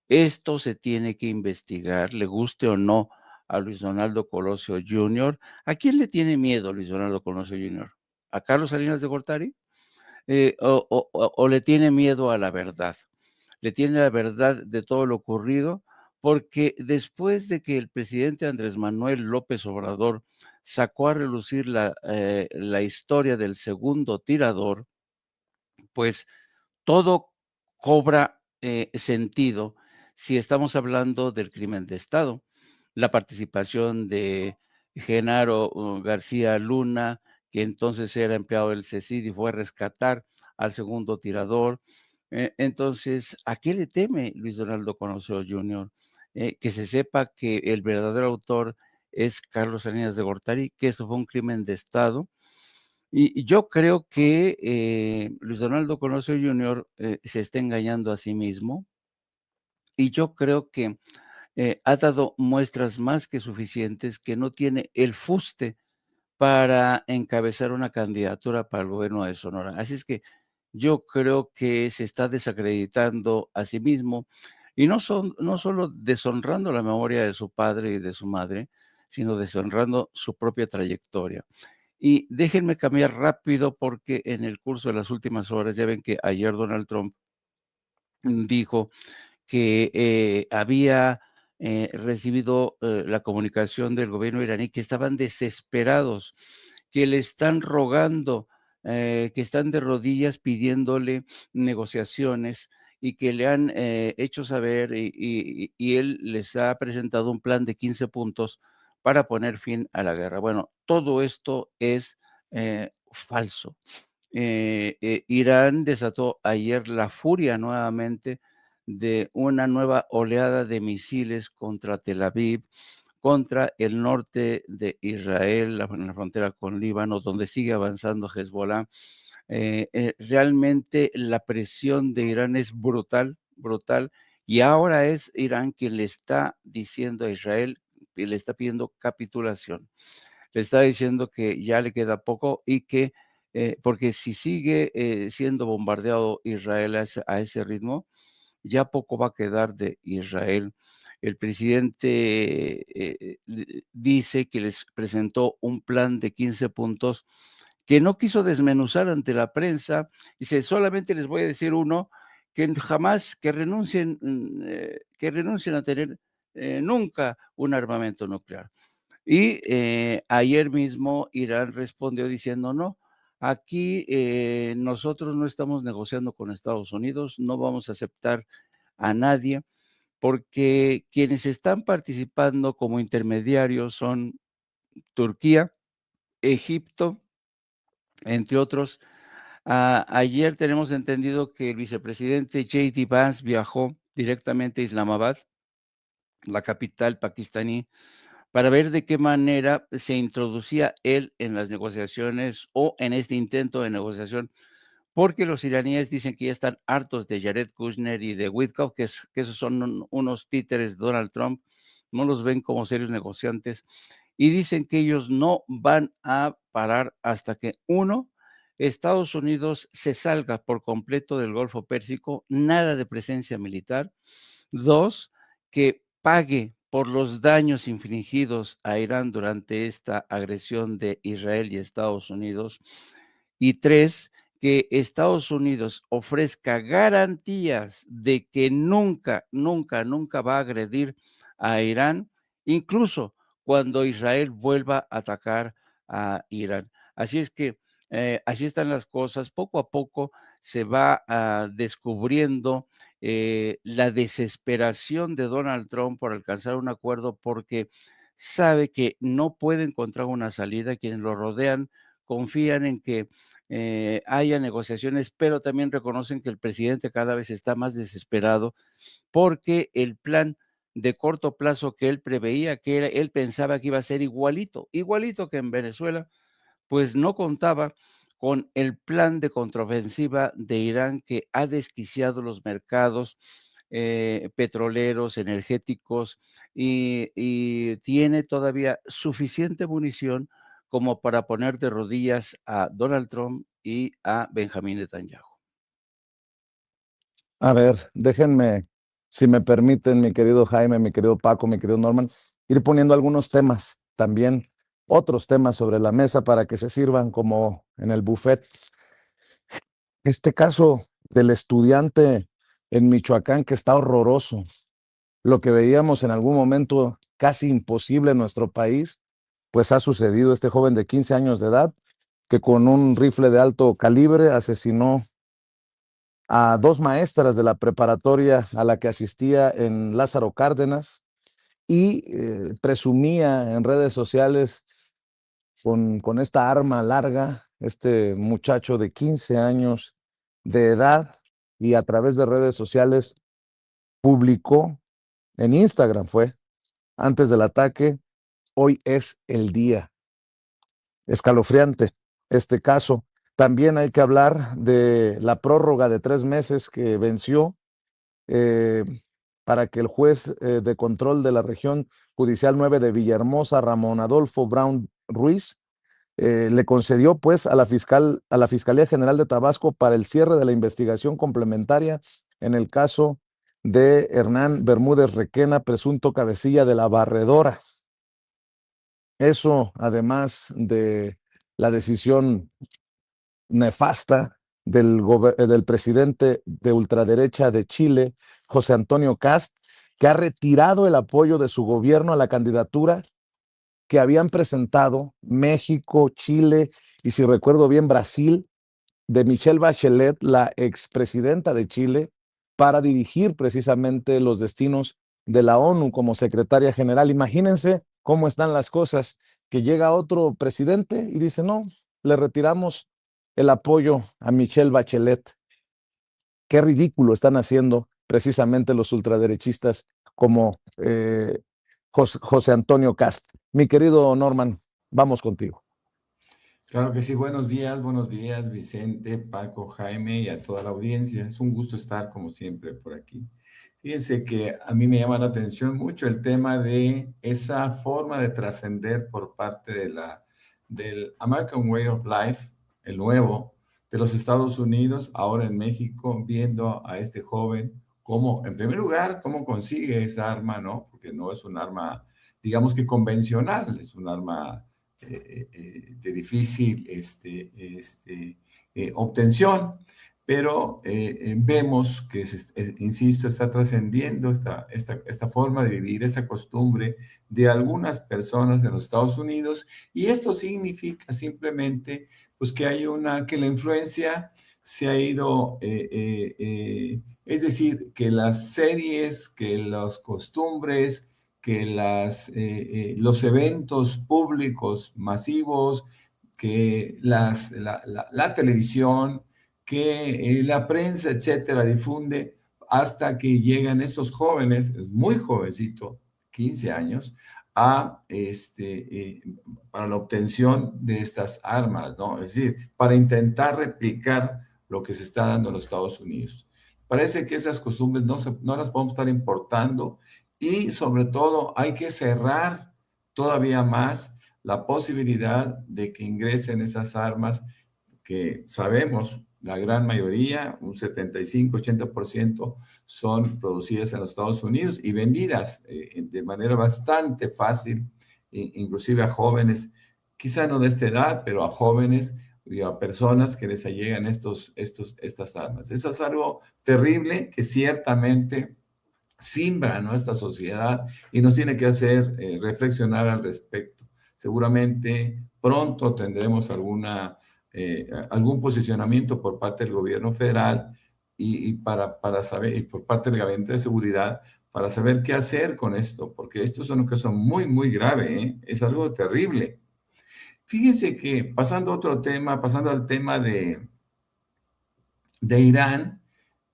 Esto se tiene que investigar, le guste o no a Luis Donaldo Colosio Jr. ¿A quién le tiene miedo Luis Donaldo Colosio Jr.? ¿A Carlos Salinas de Gortari? ¿O le tiene miedo a la verdad? Le tiene la verdad de todo lo ocurrido, porque después de que el presidente Andrés Manuel López Obrador sacó a relucir la historia del segundo tirador, pues todo cobra sentido si estamos hablando del crimen de Estado. La participación de Genaro García Luna, que entonces era empleado del CECID y fue a rescatar al segundo tirador. Entonces, ¿a qué le teme Luis Donaldo Colosio Jr.? Que se sepa que el verdadero autor es Carlos Salinas de Gortari, que esto fue un crimen de Estado. Y yo creo que Luis Donaldo Colosio Jr. Se está engañando a sí mismo y yo creo que ha dado muestras más que suficientes que no tiene el fuste para encabezar una candidatura para el gobierno de Sonora. Así es que yo creo que se está desacreditando a sí mismo y no solo deshonrando la memoria de su padre y de su madre, sino deshonrando su propia trayectoria. Y déjenme cambiar rápido porque en el curso de las últimas horas, ya ven que ayer Donald Trump dijo que había recibido la comunicación del gobierno iraní, que estaban desesperados, que le están rogando, que están de rodillas pidiéndole negociaciones y que le han hecho saber y él les ha presentado un plan de 15 puntos para poner fin a la guerra. Bueno, todo esto es falso. Irán desató ayer la furia nuevamente de una nueva oleada de misiles contra Tel Aviv, contra el norte de Israel, en la frontera con Líbano, donde sigue avanzando Hezbollah. Realmente la presión de Irán es brutal, brutal, y ahora es Irán quien le está diciendo a Israel, y le está pidiendo capitulación. Le está diciendo que ya le queda poco y que, porque si sigue siendo bombardeado Israel a ese ritmo, ya poco va a quedar de Israel. El presidente dice que les presentó un plan de 15 puntos que no quiso desmenuzar ante la prensa. Dice, solamente les voy a decir uno, que jamás, que renuncien a tener nunca un armamento nuclear. Y ayer mismo Irán respondió diciendo, no, aquí nosotros no estamos negociando con Estados Unidos, no vamos a aceptar a nadie, porque quienes están participando como intermediarios son Turquía, Egipto, entre otros. Ayer tenemos entendido que el vicepresidente J.D. Vance viajó directamente a Islamabad, la capital pakistaní, para ver de qué manera se introducía él en las negociaciones o en este intento de negociación, porque los iraníes dicen que ya están hartos de Jared Kushner y de Witkoff, que esos son unos títeres de Donald Trump, no los ven como serios negociantes, y dicen que ellos no van a parar hasta que, uno, Estados Unidos se salga por completo del Golfo Pérsico, nada de presencia militar. 2, que pague por los daños infligidos a Irán durante esta agresión de Israel y Estados Unidos. Y 3, que Estados Unidos ofrezca garantías de que nunca, nunca, nunca va a agredir a Irán, incluso cuando Israel vuelva a atacar a Irán. Así es que así están las cosas. Poco a poco se va descubriendo la desesperación de Donald Trump por alcanzar un acuerdo porque sabe que no puede encontrar una salida. Quienes lo rodean confían en que haya negociaciones, pero también reconocen que el presidente cada vez está más desesperado porque el plan de corto plazo que él preveía, él pensaba que iba a ser igualito, igualito que en Venezuela, pues no contaba con el plan de contraofensiva de Irán que ha desquiciado los mercados petroleros, energéticos y tiene todavía suficiente munición como para poner de rodillas a Donald Trump y a Benjamín Netanyahu. A ver, déjenme, si me permiten, mi querido Jaime, mi querido Paco, mi querido Norman, ir poniendo algunos temas también, otros temas sobre la mesa para que se sirvan como en el buffet. Este caso del estudiante en Michoacán que está horroroso, lo que veíamos en algún momento casi imposible en nuestro país, pues ha sucedido. Este joven de 15 años de edad que con un rifle de alto calibre asesinó a 2 maestras de la preparatoria a la que asistía en Lázaro Cárdenas y presumía en redes sociales con esta arma larga, este muchacho de 15 años de edad, y a través de redes sociales publicó, en Instagram fue, antes del ataque: hoy es el día. Escalofriante este caso. También hay que hablar de la prórroga de 3 meses que venció para que el juez de control de la región judicial 9 de Villahermosa, Ramón Adolfo Brown Ruiz, le concedió pues a la Fiscalía General de Tabasco para el cierre de la investigación complementaria en el caso de Hernán Bermúdez Requena, presunto cabecilla de la barredora. Eso, además de la decisión nefasta del presidente de ultraderecha de Chile, José Antonio Kast, que ha retirado el apoyo de su gobierno a la candidatura que habían presentado México, Chile y, si recuerdo bien, Brasil, de Michelle Bachelet, la expresidenta de Chile, para dirigir precisamente los destinos de la ONU como secretaria general. Imagínense cómo están las cosas, que llega otro presidente y dice: no, le retiramos el apoyo a Michelle Bachelet. Qué ridículo están haciendo precisamente los ultraderechistas como José Antonio Kast. Mi querido Norman, vamos contigo. Claro que sí, buenos días Vicente, Paco, Jaime y a toda la audiencia. Es un gusto estar como siempre por aquí. Fíjense que a mí me llama la atención mucho el tema de esa forma de trascender por parte del American Way of Life, el nuevo, de los Estados Unidos, ahora en México, viendo a este joven cómo, en primer lugar, cómo consigue esa arma, ¿no? Porque no es un arma, digamos que convencional, es un arma de difícil obtención, pero vemos que, insisto, está trascendiendo esta forma de vivir, esta costumbre de algunas personas en los Estados Unidos, y esto significa simplemente pues, que la influencia se ha ido, es decir, que las series, que las costumbres, que los eventos públicos masivos, que la televisión, que la prensa, etcétera, difunde hasta que llegan estos jóvenes, es muy jovencito, 15 años, para la obtención de estas armas, ¿no? Es decir, para intentar replicar lo que se está dando en los Estados Unidos. Parece que esas costumbres no las podemos estar importando, y sobre todo hay que cerrar todavía más la posibilidad de que ingresen esas armas que sabemos, la gran mayoría, un 75-80%, son producidas en los Estados Unidos y vendidas de manera bastante fácil, inclusive a jóvenes, quizá no de esta edad, pero a jóvenes y a personas que les allegan estas armas. Eso es algo terrible que ciertamente simbra nuestra sociedad y nos tiene que hacer reflexionar al respecto. Seguramente pronto tendremos algún posicionamiento por parte del gobierno federal y para saber, y por parte del Gabinete de Seguridad, para saber qué hacer con esto, porque esto es una cosa muy, muy grave, ¿eh? Es algo terrible. Fíjense que pasando al tema de Irán,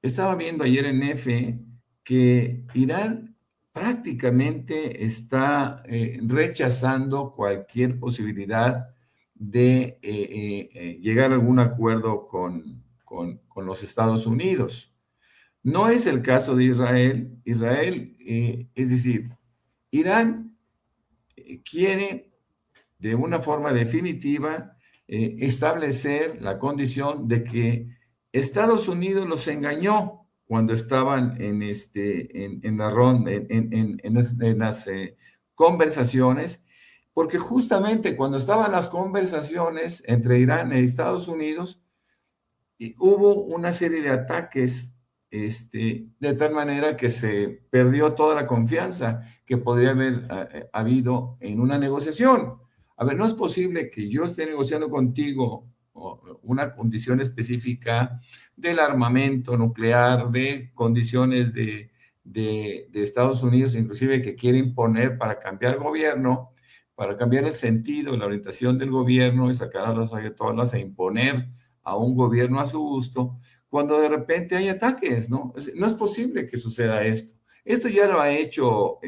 estaba viendo ayer en EFE que Irán prácticamente está rechazando cualquier posibilidad de llegar a algún acuerdo con los Estados Unidos. No es el caso de Israel. Es decir, Irán quiere de una forma definitiva establecer la condición de que Estados Unidos los engañó cuando estaban en las conversaciones, porque justamente cuando estaban las conversaciones entre Irán e Estados Unidos, hubo una serie de ataques de tal manera que se perdió toda la confianza que podría haber habido en una negociación. A ver, no es posible que yo esté negociando contigo una condición específica del armamento nuclear, de condiciones de Estados Unidos, inclusive que quiere imponer para cambiar gobierno, para cambiar el sentido, la orientación del gobierno y sacar a los ayatollahs e imponer a un gobierno a su gusto, cuando de repente hay ataques, ¿no? No es posible que suceda esto. Esto ya lo ha hecho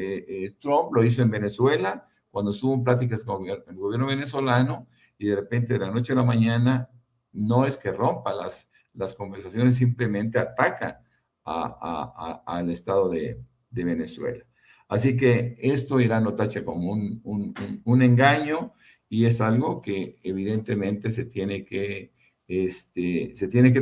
Trump, lo hizo en Venezuela, cuando estuvo en pláticas con el gobierno venezolano, y de repente de la noche a la mañana no es que rompa las conversaciones, simplemente ataca al Estado de Venezuela. Así que esto Irán lo tacha como un engaño, y es algo que evidentemente se tiene que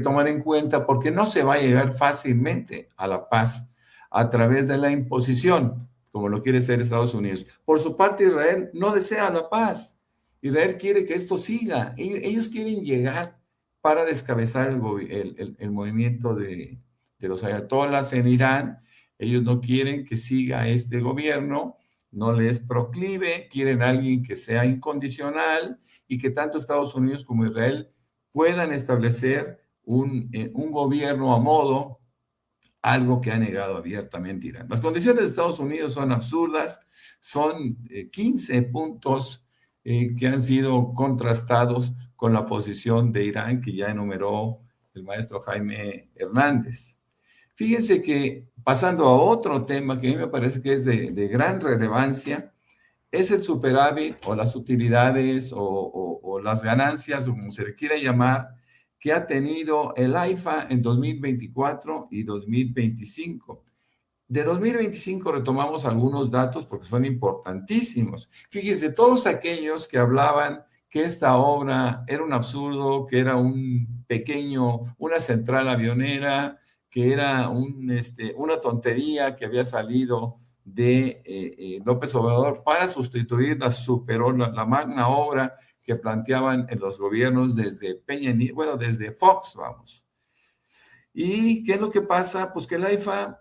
tomar en cuenta, porque no se va a llegar fácilmente a la paz a través de la imposición, como lo quiere hacer Estados Unidos. Por su parte, Israel no desea la paz. Israel quiere que esto siga. Ellos quieren llegar para descabezar el movimiento de los ayatolás en Irán. Ellos no quieren que siga este gobierno, no les proclive, quieren a alguien que sea incondicional y que tanto Estados Unidos como Israel puedan establecer un gobierno a modo, algo que ha negado abiertamente Irán. Las condiciones de Estados Unidos son absurdas, son 15 puntos que han sido contrastados con la posición de Irán, que ya enumeró el maestro Jaime Hernández. Fíjense que, pasando a otro tema que a mí me parece que es de gran relevancia, es el superávit o las utilidades o las ganancias, o como se le quiera llamar, que ha tenido el AIFA en 2024 y 2025. De 2025 retomamos algunos datos porque son importantísimos. Fíjense, todos aquellos que hablaban que esta obra era un absurdo, que era una central avionera, que era una tontería que había salido de López Obrador para sustituir la magna obra que planteaban en los gobiernos desde desde Fox, vamos. ¿Y qué es lo que pasa? Pues que el AIFA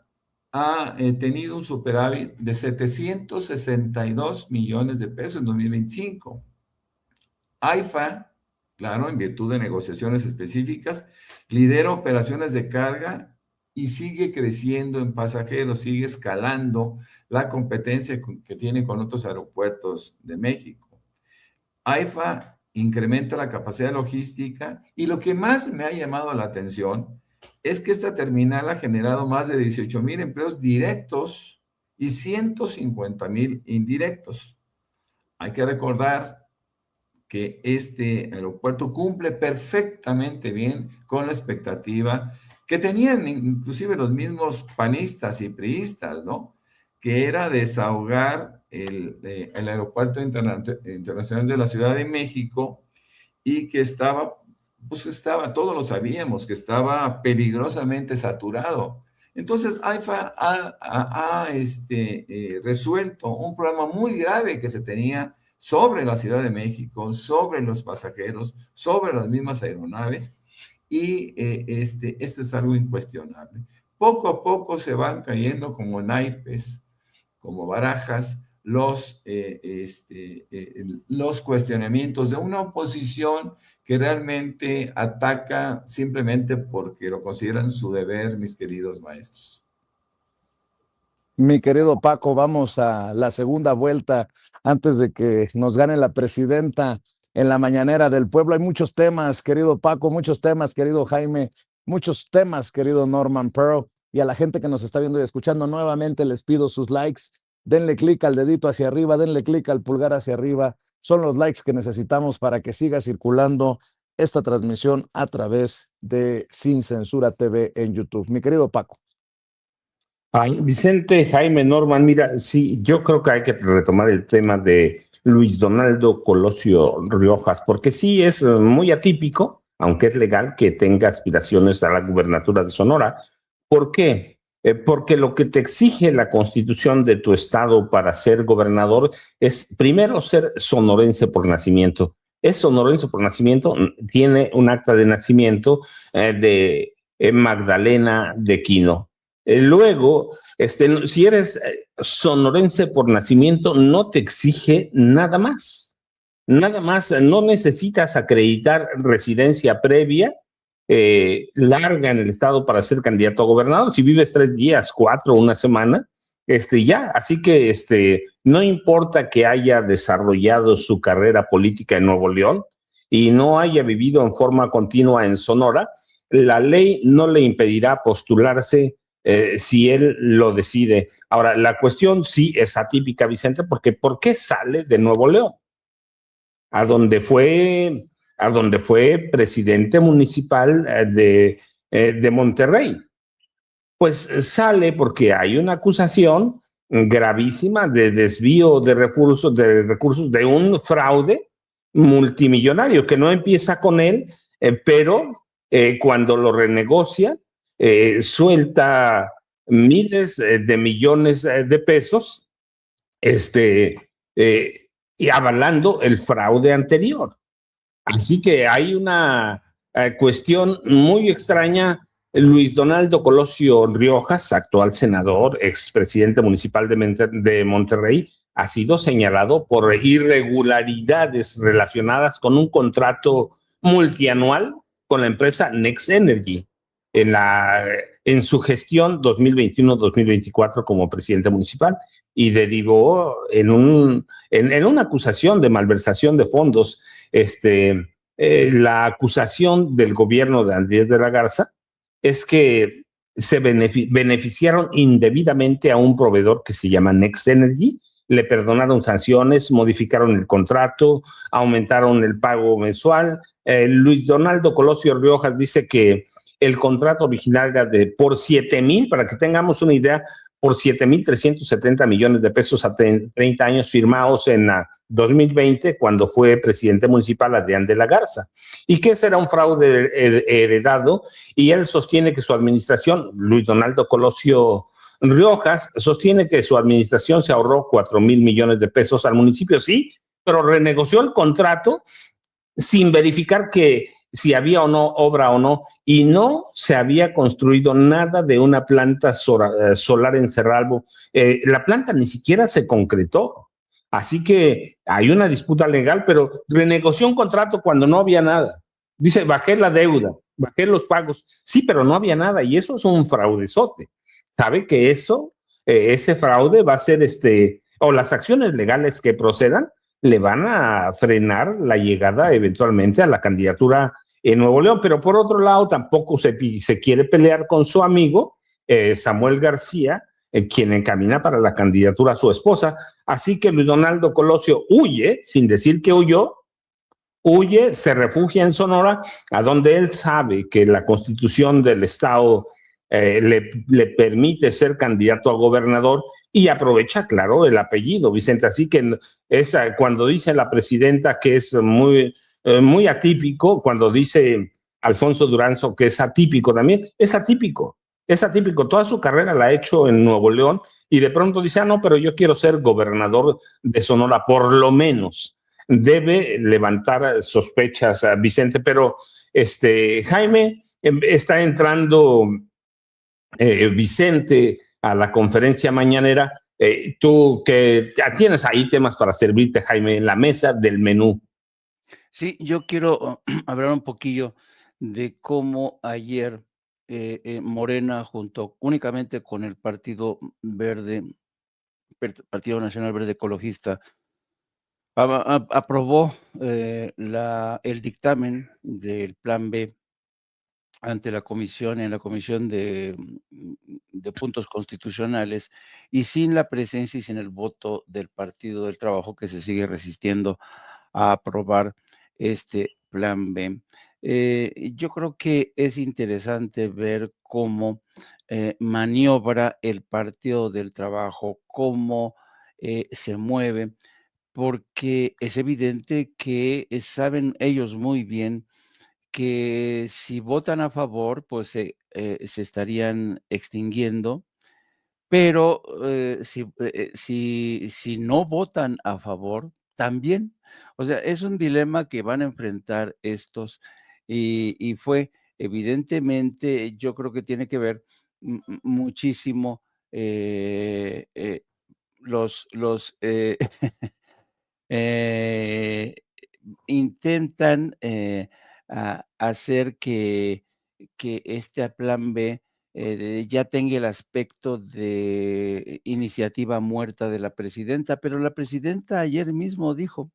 ha tenido un superávit de 762 millones de pesos en 2025. AIFA, claro, en virtud de negociaciones específicas, lidera operaciones de carga y sigue creciendo en pasajeros, sigue escalando la competencia que tiene con otros aeropuertos de México. AIFA incrementa la capacidad logística, y lo que más me ha llamado la atención es que esta terminal ha generado más de 18,000 empleos directos y 150,000 indirectos. Hay que recordar que este aeropuerto cumple perfectamente bien con la expectativa que tenían inclusive los mismos panistas y priistas, ¿no? Que era desahogar el Aeropuerto Internacional de la Ciudad de México, y que estaba pues todos lo sabíamos, que estaba peligrosamente saturado. Entonces, AIFA ha resuelto un problema muy grave que se tenía sobre la Ciudad de México, sobre los pasajeros, sobre las mismas aeronaves, y esto es algo incuestionable. Poco a poco se van cayendo como naipes, como barajas, los cuestionamientos de una oposición que realmente ataca simplemente porque lo consideran su deber, mis queridos maestros. Mi querido Paco, vamos a la segunda vuelta antes de que nos gane la presidenta en la mañanera del pueblo. Hay muchos temas, querido Paco, muchos temas, querido Jaime, muchos temas, querido Norman Pearl, y a la gente que nos está viendo y escuchando, nuevamente les pido sus likes. Denle clic al dedito hacia arriba, denle clic al pulgar hacia arriba. Son los likes que necesitamos para que siga circulando esta transmisión a través de Sin Censura TV en YouTube. Mi querido Paco. Ay, Vicente, Jaime, Norman, mira, sí, yo creo que hay que retomar el tema de Luis Donaldo Colosio Riojas, porque sí es muy atípico, aunque es legal, que tenga aspiraciones a la gubernatura de Sonora. ¿Por qué? Porque lo que te exige la constitución de tu estado para ser gobernador es primero ser sonorense por nacimiento. Es sonorense por nacimiento, tiene un acta de nacimiento de Magdalena de Quino. Luego, si eres sonorense por nacimiento, no te exige nada más. Nada más, no necesitas acreditar residencia previa larga en el estado para ser candidato a gobernador. Si vives 3 días, 4, una semana, ya. Así que no importa que haya desarrollado su carrera política en Nuevo León y no haya vivido en forma continua en Sonora, la ley no le impedirá postularse si él lo decide. Ahora, la cuestión sí es atípica, Vicente, porque ¿por qué sale de Nuevo León? A donde fue presidente municipal de Monterrey. Pues sale porque hay una acusación gravísima de desvío de recursos de un fraude multimillonario que no empieza con él, pero cuando lo renegocia, suelta miles de millones de pesos, y avalando el fraude anterior. Así que hay una cuestión muy extraña. Luis Donaldo Colosio Riojas, actual senador, expresidente municipal de Monterrey, ha sido señalado por irregularidades relacionadas con un contrato multianual con la empresa Next Energy en su gestión 2021-2024 como presidente municipal, y derivó en una acusación de malversación de fondos. La acusación del gobierno de Andrés de la Garza es que se beneficiaron indebidamente a un proveedor que se llama Next Energy, le perdonaron sanciones, modificaron el contrato, aumentaron el pago mensual. Luis Donaldo Colosio Riojas dice que el contrato original era por 7,000, para que tengamos una idea, por 7,370 millones de pesos a 30 años, firmados en 2020, cuando fue presidente municipal Adrián de la Garza. Y que ese era un fraude heredado, y él sostiene que su administración, Luis Donaldo Colosio Riojas, sostiene que su administración se ahorró 4,000 millones de pesos al municipio, sí, pero renegoció el contrato sin verificar que si había o no obra o no, y no se había construido nada de una planta solar en Cerralbo. La planta ni siquiera se concretó. Así que hay una disputa legal, pero renegoció un contrato cuando no había nada. Dice, bajé la deuda, bajé los pagos. Sí, pero no había nada, y eso es un fraudezote. ¿Sabe que ese fraude va a ser o las acciones legales que procedan le van a frenar la llegada eventualmente a la candidatura en Nuevo León? Pero por otro lado, tampoco se quiere pelear con su amigo Samuel García, quien encamina para la candidatura a su esposa. Así que Luis Donaldo Colosio huye, sin decir que huyó, se refugia en Sonora, a donde él sabe que la constitución del estado le permite ser candidato a gobernador, y aprovecha, claro, el apellido, Vicente. Así que cuando dice la presidenta que es muy atípico, cuando dice Alfonso Duranzo, que es atípico también, es atípico. Toda su carrera la ha hecho en Nuevo León y de pronto dice, no, pero yo quiero ser gobernador de Sonora, por lo menos. Debe levantar sospechas a Vicente, pero Jaime, está entrando Vicente a la conferencia mañanera. Tú que tienes ahí temas para servirte, Jaime, en la mesa del menú. Sí, yo quiero hablar un poquillo de cómo ayer Morena, junto únicamente con el Partido Verde, Partido Nacional Verde Ecologista, aprobó el dictamen del Plan B ante la comisión, en la Comisión de Puntos Constitucionales, y sin la presencia y sin el voto del Partido del Trabajo, que se sigue resistiendo a aprobar este Plan B. Yo creo que es interesante ver cómo maniobra el Partido del Trabajo, cómo se mueve, porque es evidente que saben ellos muy bien que si votan a favor, pues se estarían extinguiendo, pero si no votan a favor, también. O sea, es un dilema que van a enfrentar estos, y fue evidentemente, yo creo que tiene que ver muchísimo los eh, intentan hacer que este plan B ya tenga el aspecto de iniciativa muerta de la presidenta, pero la presidenta ayer mismo dijo,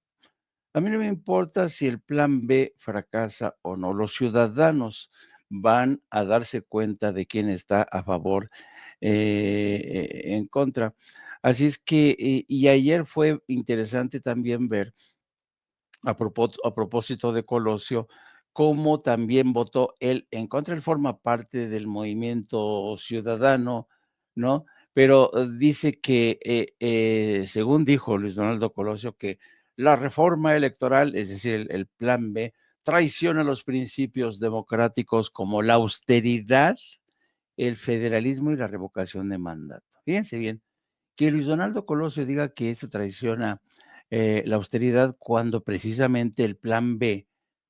a mí no me importa si el plan B fracasa o no, los ciudadanos van a darse cuenta de quién está a favor, en contra. Así es que, y ayer fue interesante también ver, a propósito de Colosio, cómo también votó él en contra. Él forma parte del movimiento ciudadano, ¿no? Pero dice que, según dijo Luis Donaldo Colosio, que la reforma electoral, es decir, el plan B, traiciona los principios democráticos como la austeridad, el federalismo y la revocación de mandato. Fíjense bien, que Luis Donaldo Colosio diga que esto traiciona la austeridad cuando precisamente el plan B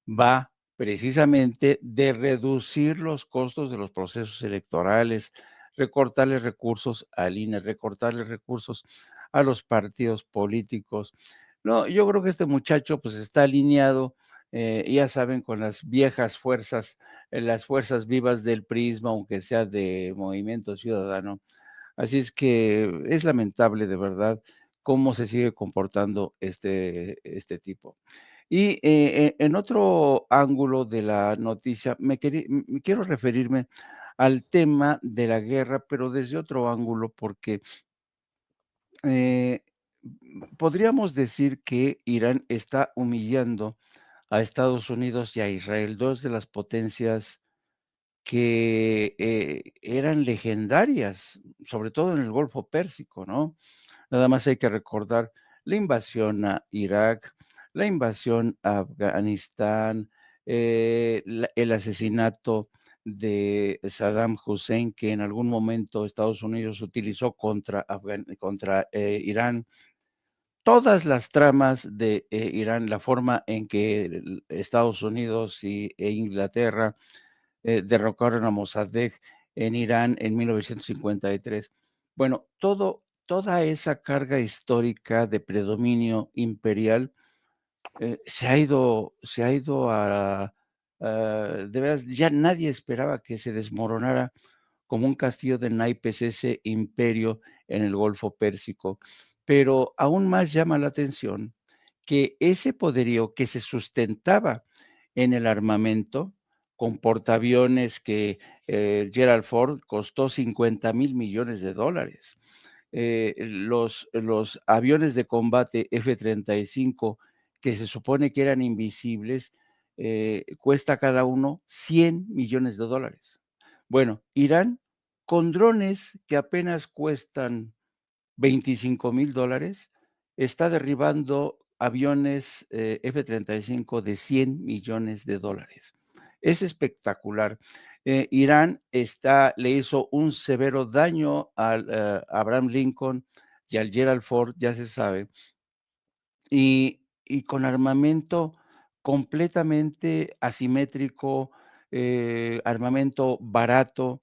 va precisamente de reducir los costos de los procesos electorales, recortarles recursos al INE, recortarles recursos a los partidos políticos. No, yo creo que este muchacho pues está alineado, ya saben, con las viejas fuerzas, las fuerzas vivas del PRIismo, aunque sea de Movimiento Ciudadano. Así es que es lamentable de verdad cómo se sigue comportando este tipo. Y en otro ángulo de la noticia, quiero referirme al tema de la guerra, pero desde otro ángulo, porque eh, podríamos decir que Irán está humillando a Estados Unidos y a Israel, dos de las potencias que eran legendarias, sobre todo en el Golfo Pérsico, ¿no? Nada más hay que recordar la invasión a Irak, la invasión a Afganistán, el asesinato de Saddam Hussein, que en algún momento Estados Unidos utilizó contra Irán. Todas las tramas de Irán, la forma en que Estados Unidos e Inglaterra derrocaron a Mossadegh en Irán en 1953. Bueno, toda esa carga histórica de predominio imperial se ha ido de veras, ya nadie esperaba que se desmoronara como un castillo de naipes ese imperio en el Golfo Pérsico. Pero aún más llama la atención que ese poderío que se sustentaba en el armamento, con portaaviones que Gerald Ford costó $50,000 millones. Los aviones de combate F-35, que se supone que eran invisibles, cuesta cada uno $100 millones. Bueno, Irán, con drones que apenas cuestan $25,000, está derribando aviones F-35 de $100 millones. es espectacular. Irán le hizo un severo daño a Abraham Lincoln y al Gerald Ford, ya se sabe, y con armamento completamente asimétrico, armamento barato,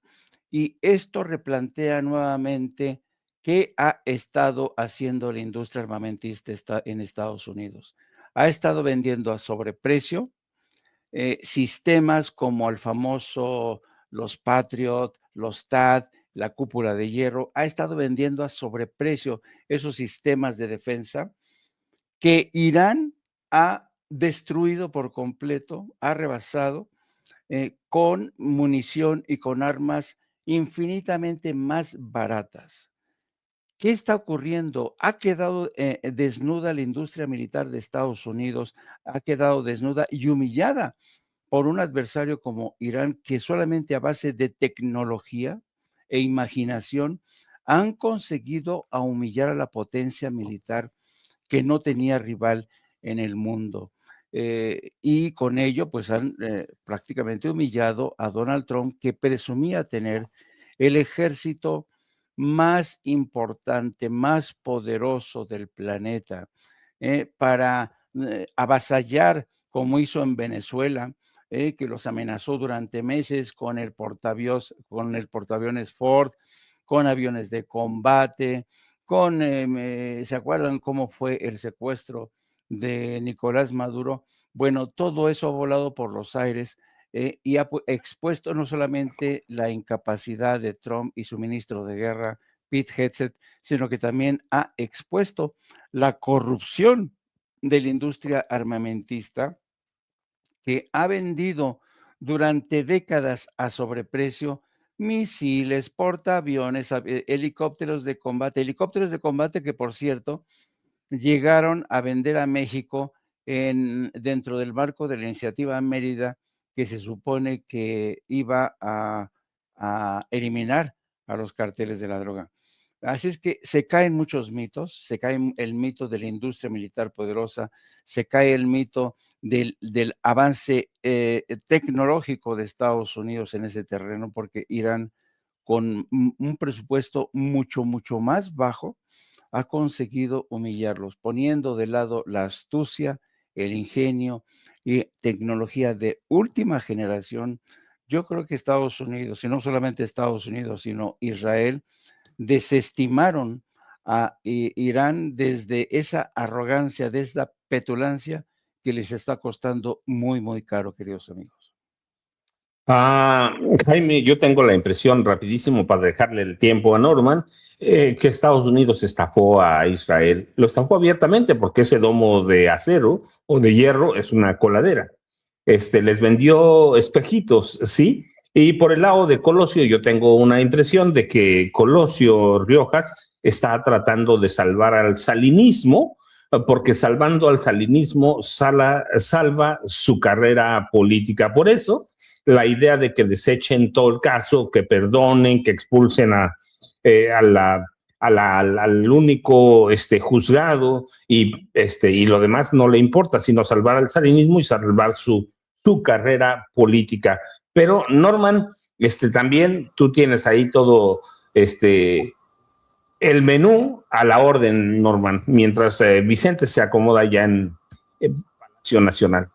y esto replantea nuevamente qué ha estado haciendo la industria armamentista en Estados Unidos. Ha estado vendiendo a sobreprecio sistemas como el famoso, los Patriot, los THAAD, la cúpula de hierro, ha estado vendiendo a sobreprecio esos sistemas de defensa que Irán ha destruido por completo, ha rebasado con munición y con armas infinitamente más baratas. ¿Qué está ocurriendo? Ha quedado desnuda la industria militar de Estados Unidos, ha quedado desnuda y humillada por un adversario como Irán, que solamente a base de tecnología e imaginación han conseguido humillar a la potencia militar que no tenía rival en el mundo. Y con ello, pues han prácticamente humillado a Donald Trump, que presumía tener el ejército más importante, más poderoso del planeta, para avasallar, como hizo en Venezuela, que los amenazó durante meses con el portaaviones Ford, con aviones de combate, ¿se acuerdan cómo fue el secuestro de Nicolás Maduro? Bueno, todo eso ha volado por los aires y ha expuesto no solamente la incapacidad de Trump y su ministro de guerra, Pete Hegseth, sino que también ha expuesto la corrupción de la industria armamentista, que ha vendido durante décadas a sobreprecio misiles, portaaviones, helicópteros de combate que, por cierto, llegaron a vender a México dentro del marco de la iniciativa Mérida, que se supone que iba a eliminar a los carteles de la droga. Así es que se caen muchos mitos, se cae el mito de la industria militar poderosa, se cae el mito del avance tecnológico de Estados Unidos en ese terreno, porque Irán, con un presupuesto mucho, mucho más bajo, ha conseguido humillarlos, poniendo de lado la astucia, el ingenio y tecnología de última generación. Yo creo que Estados Unidos, y no solamente Estados Unidos, sino Israel, desestimaron a Irán desde esa arrogancia, desde esa petulancia que les está costando muy, muy caro, queridos amigos. Jaime, yo tengo la impresión, rapidísimo, para dejarle el tiempo a Norman, que Estados Unidos estafó a Israel. Lo estafó abiertamente porque ese domo de acero o de hierro es una coladera. Les vendió espejitos, ¿sí? Y por el lado de Colosio, yo tengo una impresión de que Colosio Riojas está tratando de salvar al salinismo, porque salvando al salinismo salva su carrera política. Por eso, la idea de que desechen todo el caso, que perdonen, que expulsen al único juzgado y lo demás no le importa, sino salvar al salinismo y salvar su carrera política. Pero Norman, también tú tienes ahí todo el menú a la orden, Norman, mientras Vicente se acomoda ya en Palacio Nacional.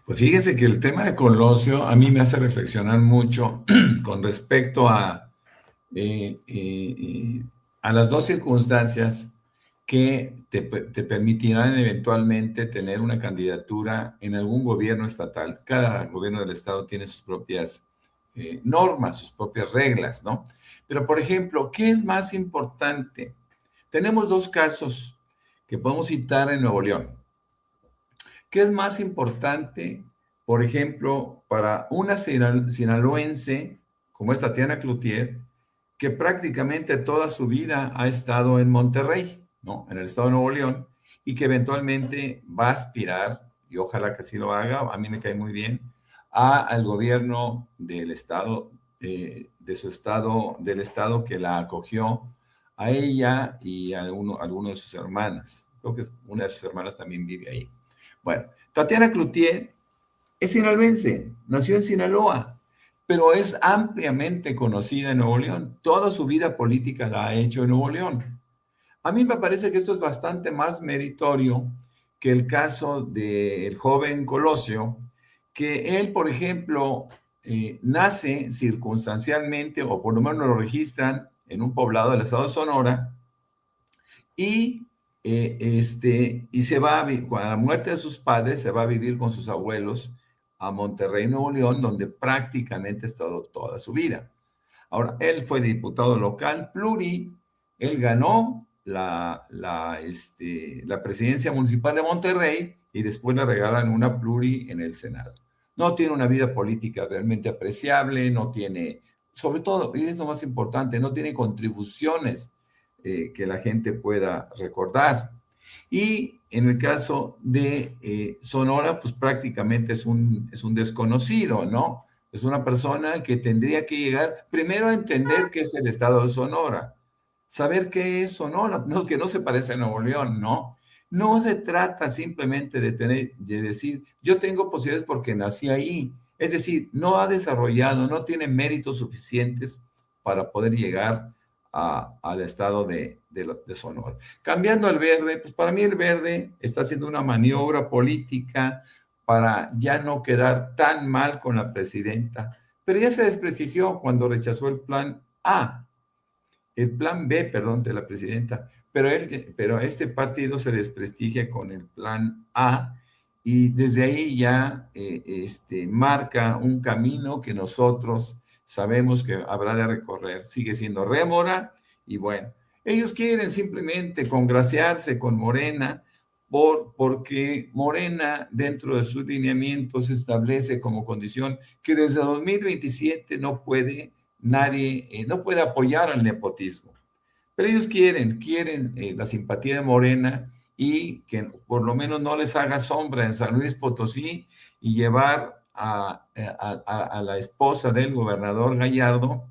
Pues fíjese que el tema de Colosio a mí me hace reflexionar mucho con respecto a las dos circunstancias que te permitirán eventualmente tener una candidatura en algún gobierno estatal. Cada gobierno del estado tiene sus propias normas, sus propias reglas, ¿no? Pero, por ejemplo, ¿qué es más importante? Tenemos dos casos que podemos citar en Nuevo León. ¿Qué es más importante, por ejemplo, para una sinaloense como es Tatiana Cloutier, que prácticamente toda su vida ha estado en Monterrey, ¿no? En el estado de Nuevo León, y que eventualmente va a aspirar, y ojalá que así lo haga, a mí me cae muy bien, al gobierno del estado, del estado que la acogió, a ella y a alguno de sus hermanas. Creo que una de sus hermanas también vive ahí. Bueno, Tatiana Cloutier Es sinaloense, nació en Sinaloa, pero es ampliamente conocida en Nuevo León. Toda su vida política la ha hecho en Nuevo León. A mí me parece que esto es bastante más meritorio que el caso del joven Colosio, que él, por ejemplo, nace circunstancialmente, o por lo menos lo registran en un poblado del estado de Sonora, y se va a la muerte de sus padres, se va a vivir con sus abuelos a Monterrey, Nuevo León, donde prácticamente ha estado toda su vida. Ahora, él fue diputado local él ganó la presidencia municipal de Monterrey y después le regalan una pluri en el Senado. No tiene una vida política realmente apreciable, no tiene, sobre todo, y es lo más importante, no tiene contribuciones que la gente pueda recordar. Y en el caso de Sonora, pues prácticamente es un desconocido, ¿no? Es una persona que tendría que llegar primero a entender qué es el estado de Sonora, saber qué es Sonora, no, que no se parece a Nuevo León, ¿no? No se trata simplemente de decir, yo tengo posibilidades porque nací ahí. Es decir, no ha desarrollado, no tiene méritos suficientes para poder llegar al estado de Sonora. Cambiando al Verde, pues para mí el Verde está haciendo una maniobra política para ya no quedar tan mal con la presidenta, pero ya se desprestigió cuando rechazó el plan B, perdón, de la presidenta, pero este partido se desprestigia con el plan A y desde ahí ya marca un camino que nosotros sabemos que habrá de recorrer. Sigue siendo rémora y bueno, ellos quieren simplemente congraciarse con Morena porque Morena dentro de sus lineamientos establece como condición que desde 2027 no puede apoyar al nepotismo. Pero ellos quieren la simpatía de Morena y que por lo menos no les haga sombra en San Luis Potosí y llevar a la esposa del gobernador Gallardo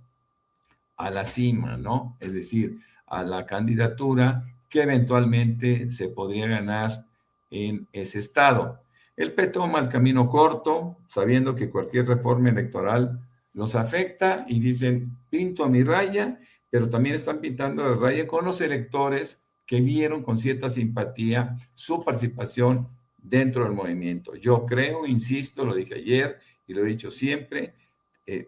a la cima, ¿no? Es decir, a la candidatura que eventualmente se podría ganar en ese estado. El PET toma el camino corto, sabiendo que cualquier reforma electoral los afecta y dicen, pinto mi raya, pero también están pintando la raya con los electores que vieron con cierta simpatía su participación dentro del movimiento. Yo creo, insisto, lo dije ayer y lo he dicho siempre,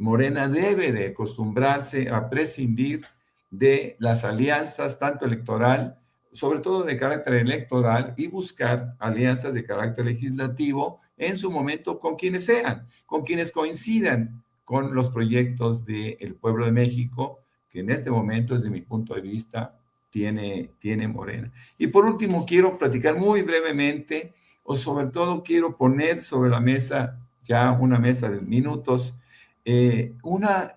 Morena debe de acostumbrarse a prescindir de las alianzas, tanto electoral, sobre todo de carácter electoral, y buscar alianzas de carácter legislativo en su momento con quienes sean, con quienes coincidan con los proyectos del pueblo de México, que en este momento, desde mi punto de vista, tiene Morena. Y por último, quiero platicar muy brevemente, o sobre todo quiero poner sobre la mesa, ya una mesa de minutos, una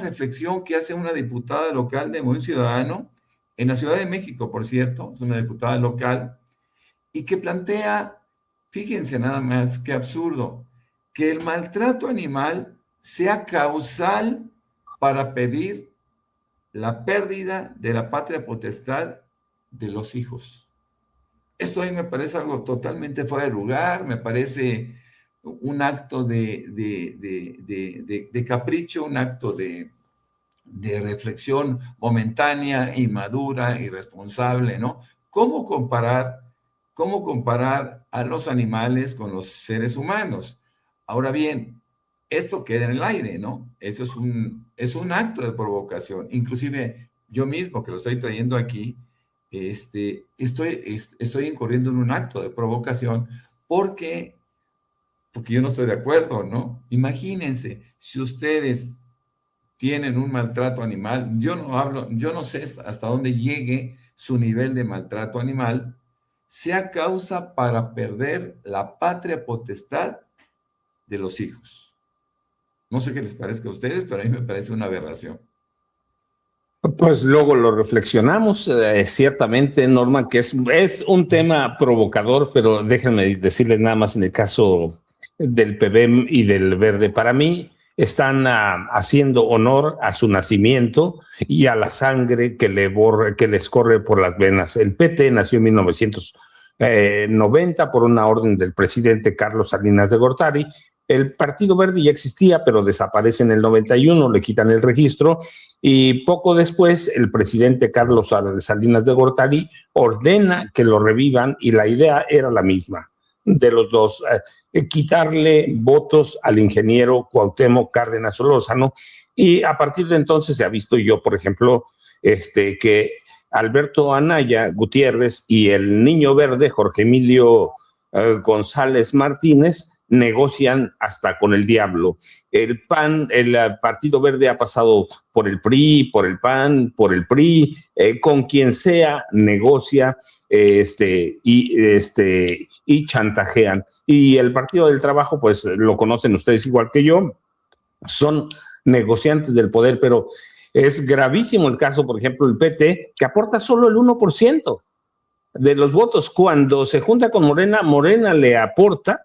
reflexión que hace una diputada local de Movimiento Ciudadano, en la Ciudad de México, por cierto, es una diputada local, y que plantea, fíjense nada más, qué absurdo, que el maltrato animal sea causal para pedir la pérdida de la patria potestad de los hijos. Esto a mí me parece algo totalmente fuera de lugar, me parece un acto de capricho, un acto de reflexión momentánea, inmadura, irresponsable, ¿no? ¿Cómo comparar a los animales con los seres humanos? Ahora bien, esto queda en el aire, ¿no? Eso es un acto de provocación. Inclusive yo mismo, que lo estoy trayendo aquí, estoy incurriendo en un acto de provocación porque yo no estoy de acuerdo, ¿no? Imagínense, si ustedes tienen un maltrato animal, yo no sé hasta dónde llegue su nivel de maltrato animal, sea causa para perder la patria potestad de los hijos. No sé qué les parezca a ustedes, pero a mí me parece una aberración. Pues luego lo reflexionamos, ciertamente, Norma, que es un tema provocador, pero déjenme decirles nada más en el caso del PBM y del Verde. Para mí están haciendo honor a su nacimiento y a la sangre que les corre por las venas. El PT nació en 1990 por una orden del presidente Carlos Salinas de Gortari, El Partido Verde ya existía, pero desaparece en el 91, le quitan el registro y poco después el presidente Carlos Salinas de Gortari ordena que lo revivan y la idea era la misma de los dos, quitarle votos al ingeniero Cuauhtémoc Cárdenas Solórzano, y a partir de entonces se ha visto yo, por ejemplo, que Alberto Anaya Gutiérrez y el Niño Verde, Jorge Emilio González Martínez, negocian hasta con el diablo. El PAN, el Partido Verde ha pasado por el PRI, por el PAN, por el PRI, con quien sea negocia y chantajean. Y el Partido del Trabajo, pues lo conocen ustedes igual que yo, son negociantes del poder, pero es gravísimo el caso, por ejemplo, el PT, que aporta solo el 1% de los votos. Cuando se junta con Morena, Morena le aporta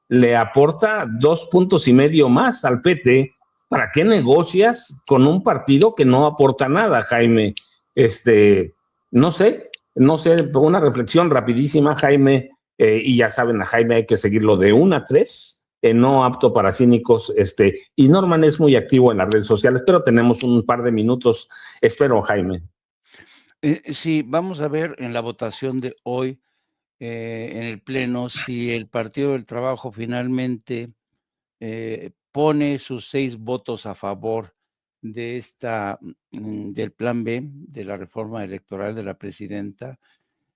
2,5 puntos más al PT. ¿Para qué negocias con un partido que no aporta nada, Jaime? No sé, una reflexión rapidísima, Jaime, y ya saben, a Jaime hay que seguirlo de 1 a 3, no apto para cínicos, y Norman es muy activo en las redes sociales, pero tenemos un par de minutos, espero, Jaime. Sí, vamos a ver en la votación de hoy, en el Pleno, si el Partido del Trabajo finalmente pone sus 6 votos a favor de del Plan B, de la reforma electoral de la presidenta.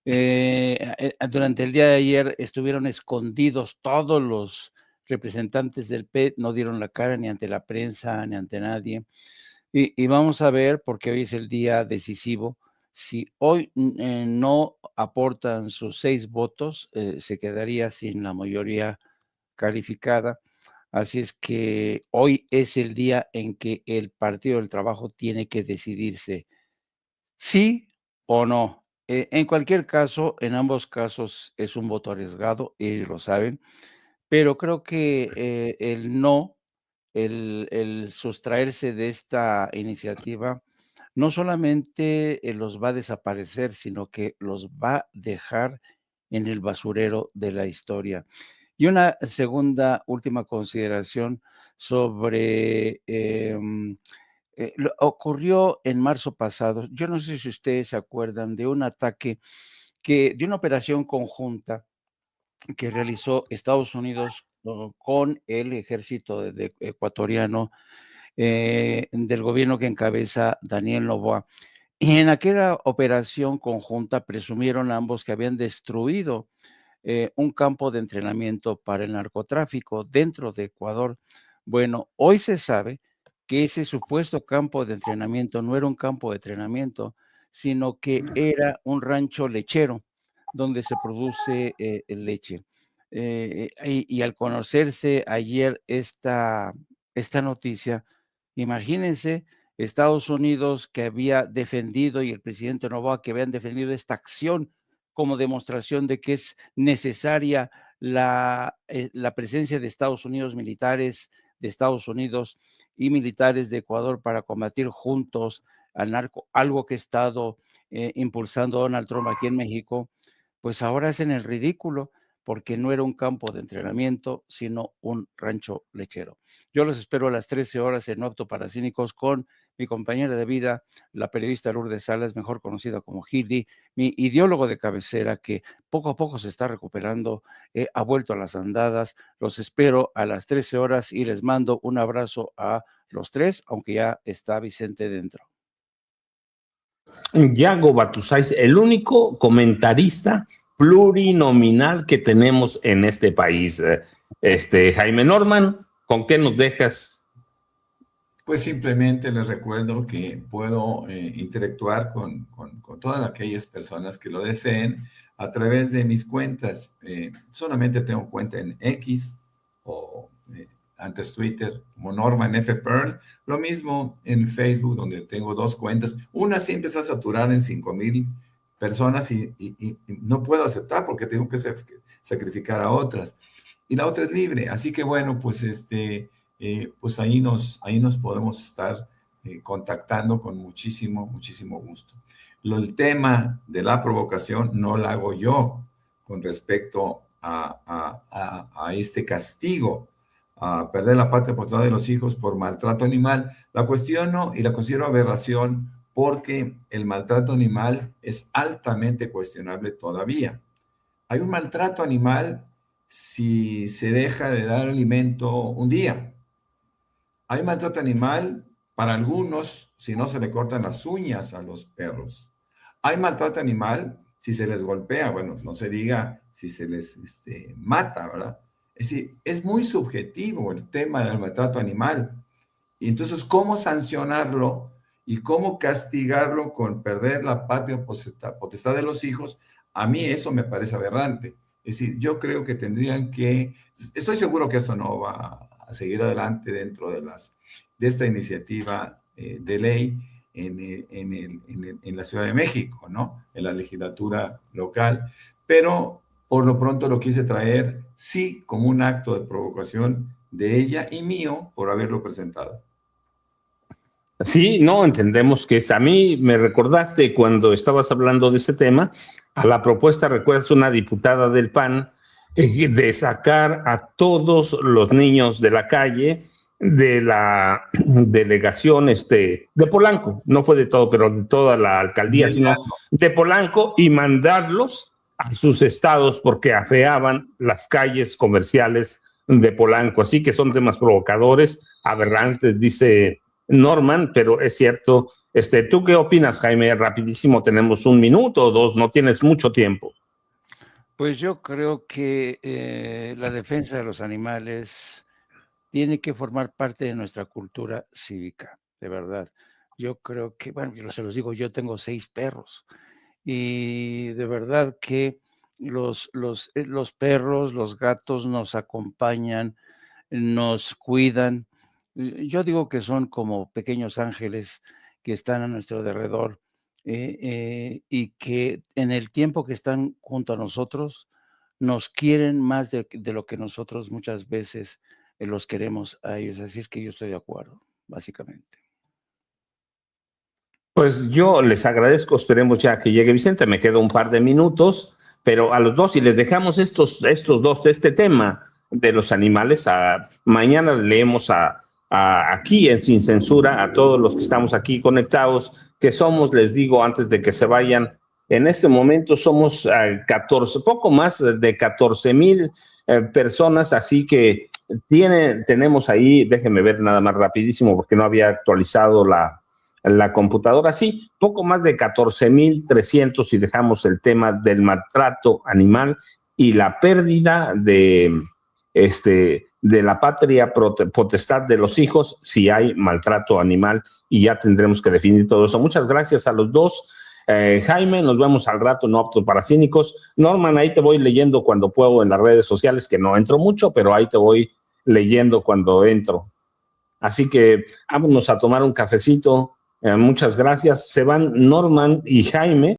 Durante el día de ayer estuvieron escondidos todos los representantes del PET, no dieron la cara ni ante la prensa ni ante nadie. Y vamos a ver, porque hoy es el día decisivo, si hoy no aportan sus 6 votos, se quedaría sin la mayoría calificada. Así es que hoy es el día en que el Partido del Trabajo tiene que decidirse sí o no. En cualquier caso, en ambos casos es un voto arriesgado, ellos lo saben, pero creo que el no, el sustraerse de esta iniciativa, no solamente los va a desaparecer, sino que los va a dejar en el basurero de la historia. Y una segunda, última consideración sobre ocurrió en marzo pasado. Yo no sé si ustedes se acuerdan de un ataque de una operación conjunta que realizó Estados Unidos con el ejército ecuatoriano del gobierno que encabeza Daniel Noboa. Y en aquella operación conjunta presumieron ambos que habían destruido un campo de entrenamiento para el narcotráfico dentro de Ecuador. Bueno, hoy se sabe que ese supuesto campo de entrenamiento no era un campo de entrenamiento, sino que era un rancho lechero donde se produce leche. Y al conocerse ayer esta noticia, imagínense Estados Unidos, que había defendido, y el presidente Noboa, que habían defendido esta acción como demostración de que es necesaria la presencia de Estados Unidos, militares de Estados Unidos y militares de Ecuador para combatir juntos al narco, algo que ha estado impulsando Donald Trump aquí en México. Pues ahora hacen el ridículo, porque no era un campo de entrenamiento, sino un rancho lechero. Yo los espero a las 13 horas en No Apto para Cínicos con mi compañera de vida, la periodista Lourdes Salas, mejor conocida como Hildy, mi ideólogo de cabecera, que poco a poco se está recuperando, ha vuelto a las andadas. Los espero a las 13 horas y les mando un abrazo a los 3, aunque ya está Vicente dentro. Yago Batusais, el único comentarista plurinominal que tenemos en este país. Jaime Norman, ¿con qué nos dejas? Pues simplemente les recuerdo que puedo interactuar con todas aquellas personas que lo deseen a través de mis cuentas. Solamente tengo cuenta en X o antes Twitter, como Norman F. Pearl. Lo mismo en Facebook, donde tengo 2 cuentas. Una siempre está saturada en 5,000 personas y no puedo aceptar porque tengo que sacrificar a otras. Y la otra es libre. Así que bueno, pues pues ahí nos podemos estar contactando con muchísimo gusto. El tema de la provocación no la hago yo con respecto a este castigo a perder la patria potestad de los hijos por maltrato animal. La cuestiono y la considero aberración porque el maltrato animal es altamente cuestionable todavía. Hay un maltrato animal si se deja de dar alimento un día. Hay maltrato animal para algunos si no se le cortan las uñas a los perros. Hay maltrato animal si se les golpea, bueno, no se diga si se les mata, ¿verdad? Es decir, es muy subjetivo el tema del maltrato animal. Y entonces, ¿cómo sancionarlo y cómo castigarlo con perder la patria potestad de los hijos? A mí eso me parece aberrante. Es decir, yo creo que tendrían que... Estoy seguro que esto no va a seguir adelante dentro de esta iniciativa de ley en la Ciudad de México, ¿no? En la legislatura local. Pero por lo pronto lo quise traer, sí, como un acto de provocación de ella y mío por haberlo presentado. Sí, no, entendemos que es. A mí me recordaste cuando estabas hablando de ese tema, a la propuesta, recuerdas, una diputada del PAN de sacar a todos los niños de la calle de la delegación de Polanco, no fue de todo, pero de toda la alcaldía, sino de Polanco, y mandarlos a sus estados porque afeaban las calles comerciales de Polanco. Así que son temas provocadores, aberrantes, dice Norman, pero es cierto. ¿Tú qué opinas, Jaime? Rapidísimo, tenemos 1 minuto o 2, no tienes mucho tiempo. Pues yo creo que la defensa de los animales tiene que formar parte de nuestra cultura cívica, de verdad. Yo creo que, bueno, yo se los digo, yo tengo 6 perros y de verdad que los perros, los gatos nos acompañan, nos cuidan. Yo digo que son como pequeños ángeles que están a nuestro alrededor y que en el tiempo que están junto a nosotros nos quieren más de lo que nosotros muchas veces los queremos a ellos. Así es que yo estoy de acuerdo, básicamente. Pues yo les agradezco, esperemos ya que llegue Vicente, me quedo un par de minutos, pero a los dos, y les dejamos estos dos de este tema de los animales, mañana leemos aquí en Sin Censura a todos los que estamos aquí conectados, que somos, les digo antes de que se vayan, en este momento somos 14, poco más de 14,000 personas, así que tenemos ahí, déjenme ver nada más rapidísimo porque no había actualizado la computadora, sí, poco más de 14,300 si dejamos el tema del maltrato animal y la pérdida de la patria potestad de los hijos si hay maltrato animal, y ya tendremos que definir todo eso. Muchas gracias a los dos. Jaime, nos vemos al rato, no apto para cínicos. Norman, ahí te voy leyendo cuando puedo en las redes sociales, que no entro mucho, pero ahí te voy leyendo cuando entro. Así que vámonos a tomar un cafecito. Muchas gracias. Se van Norman y Jaime.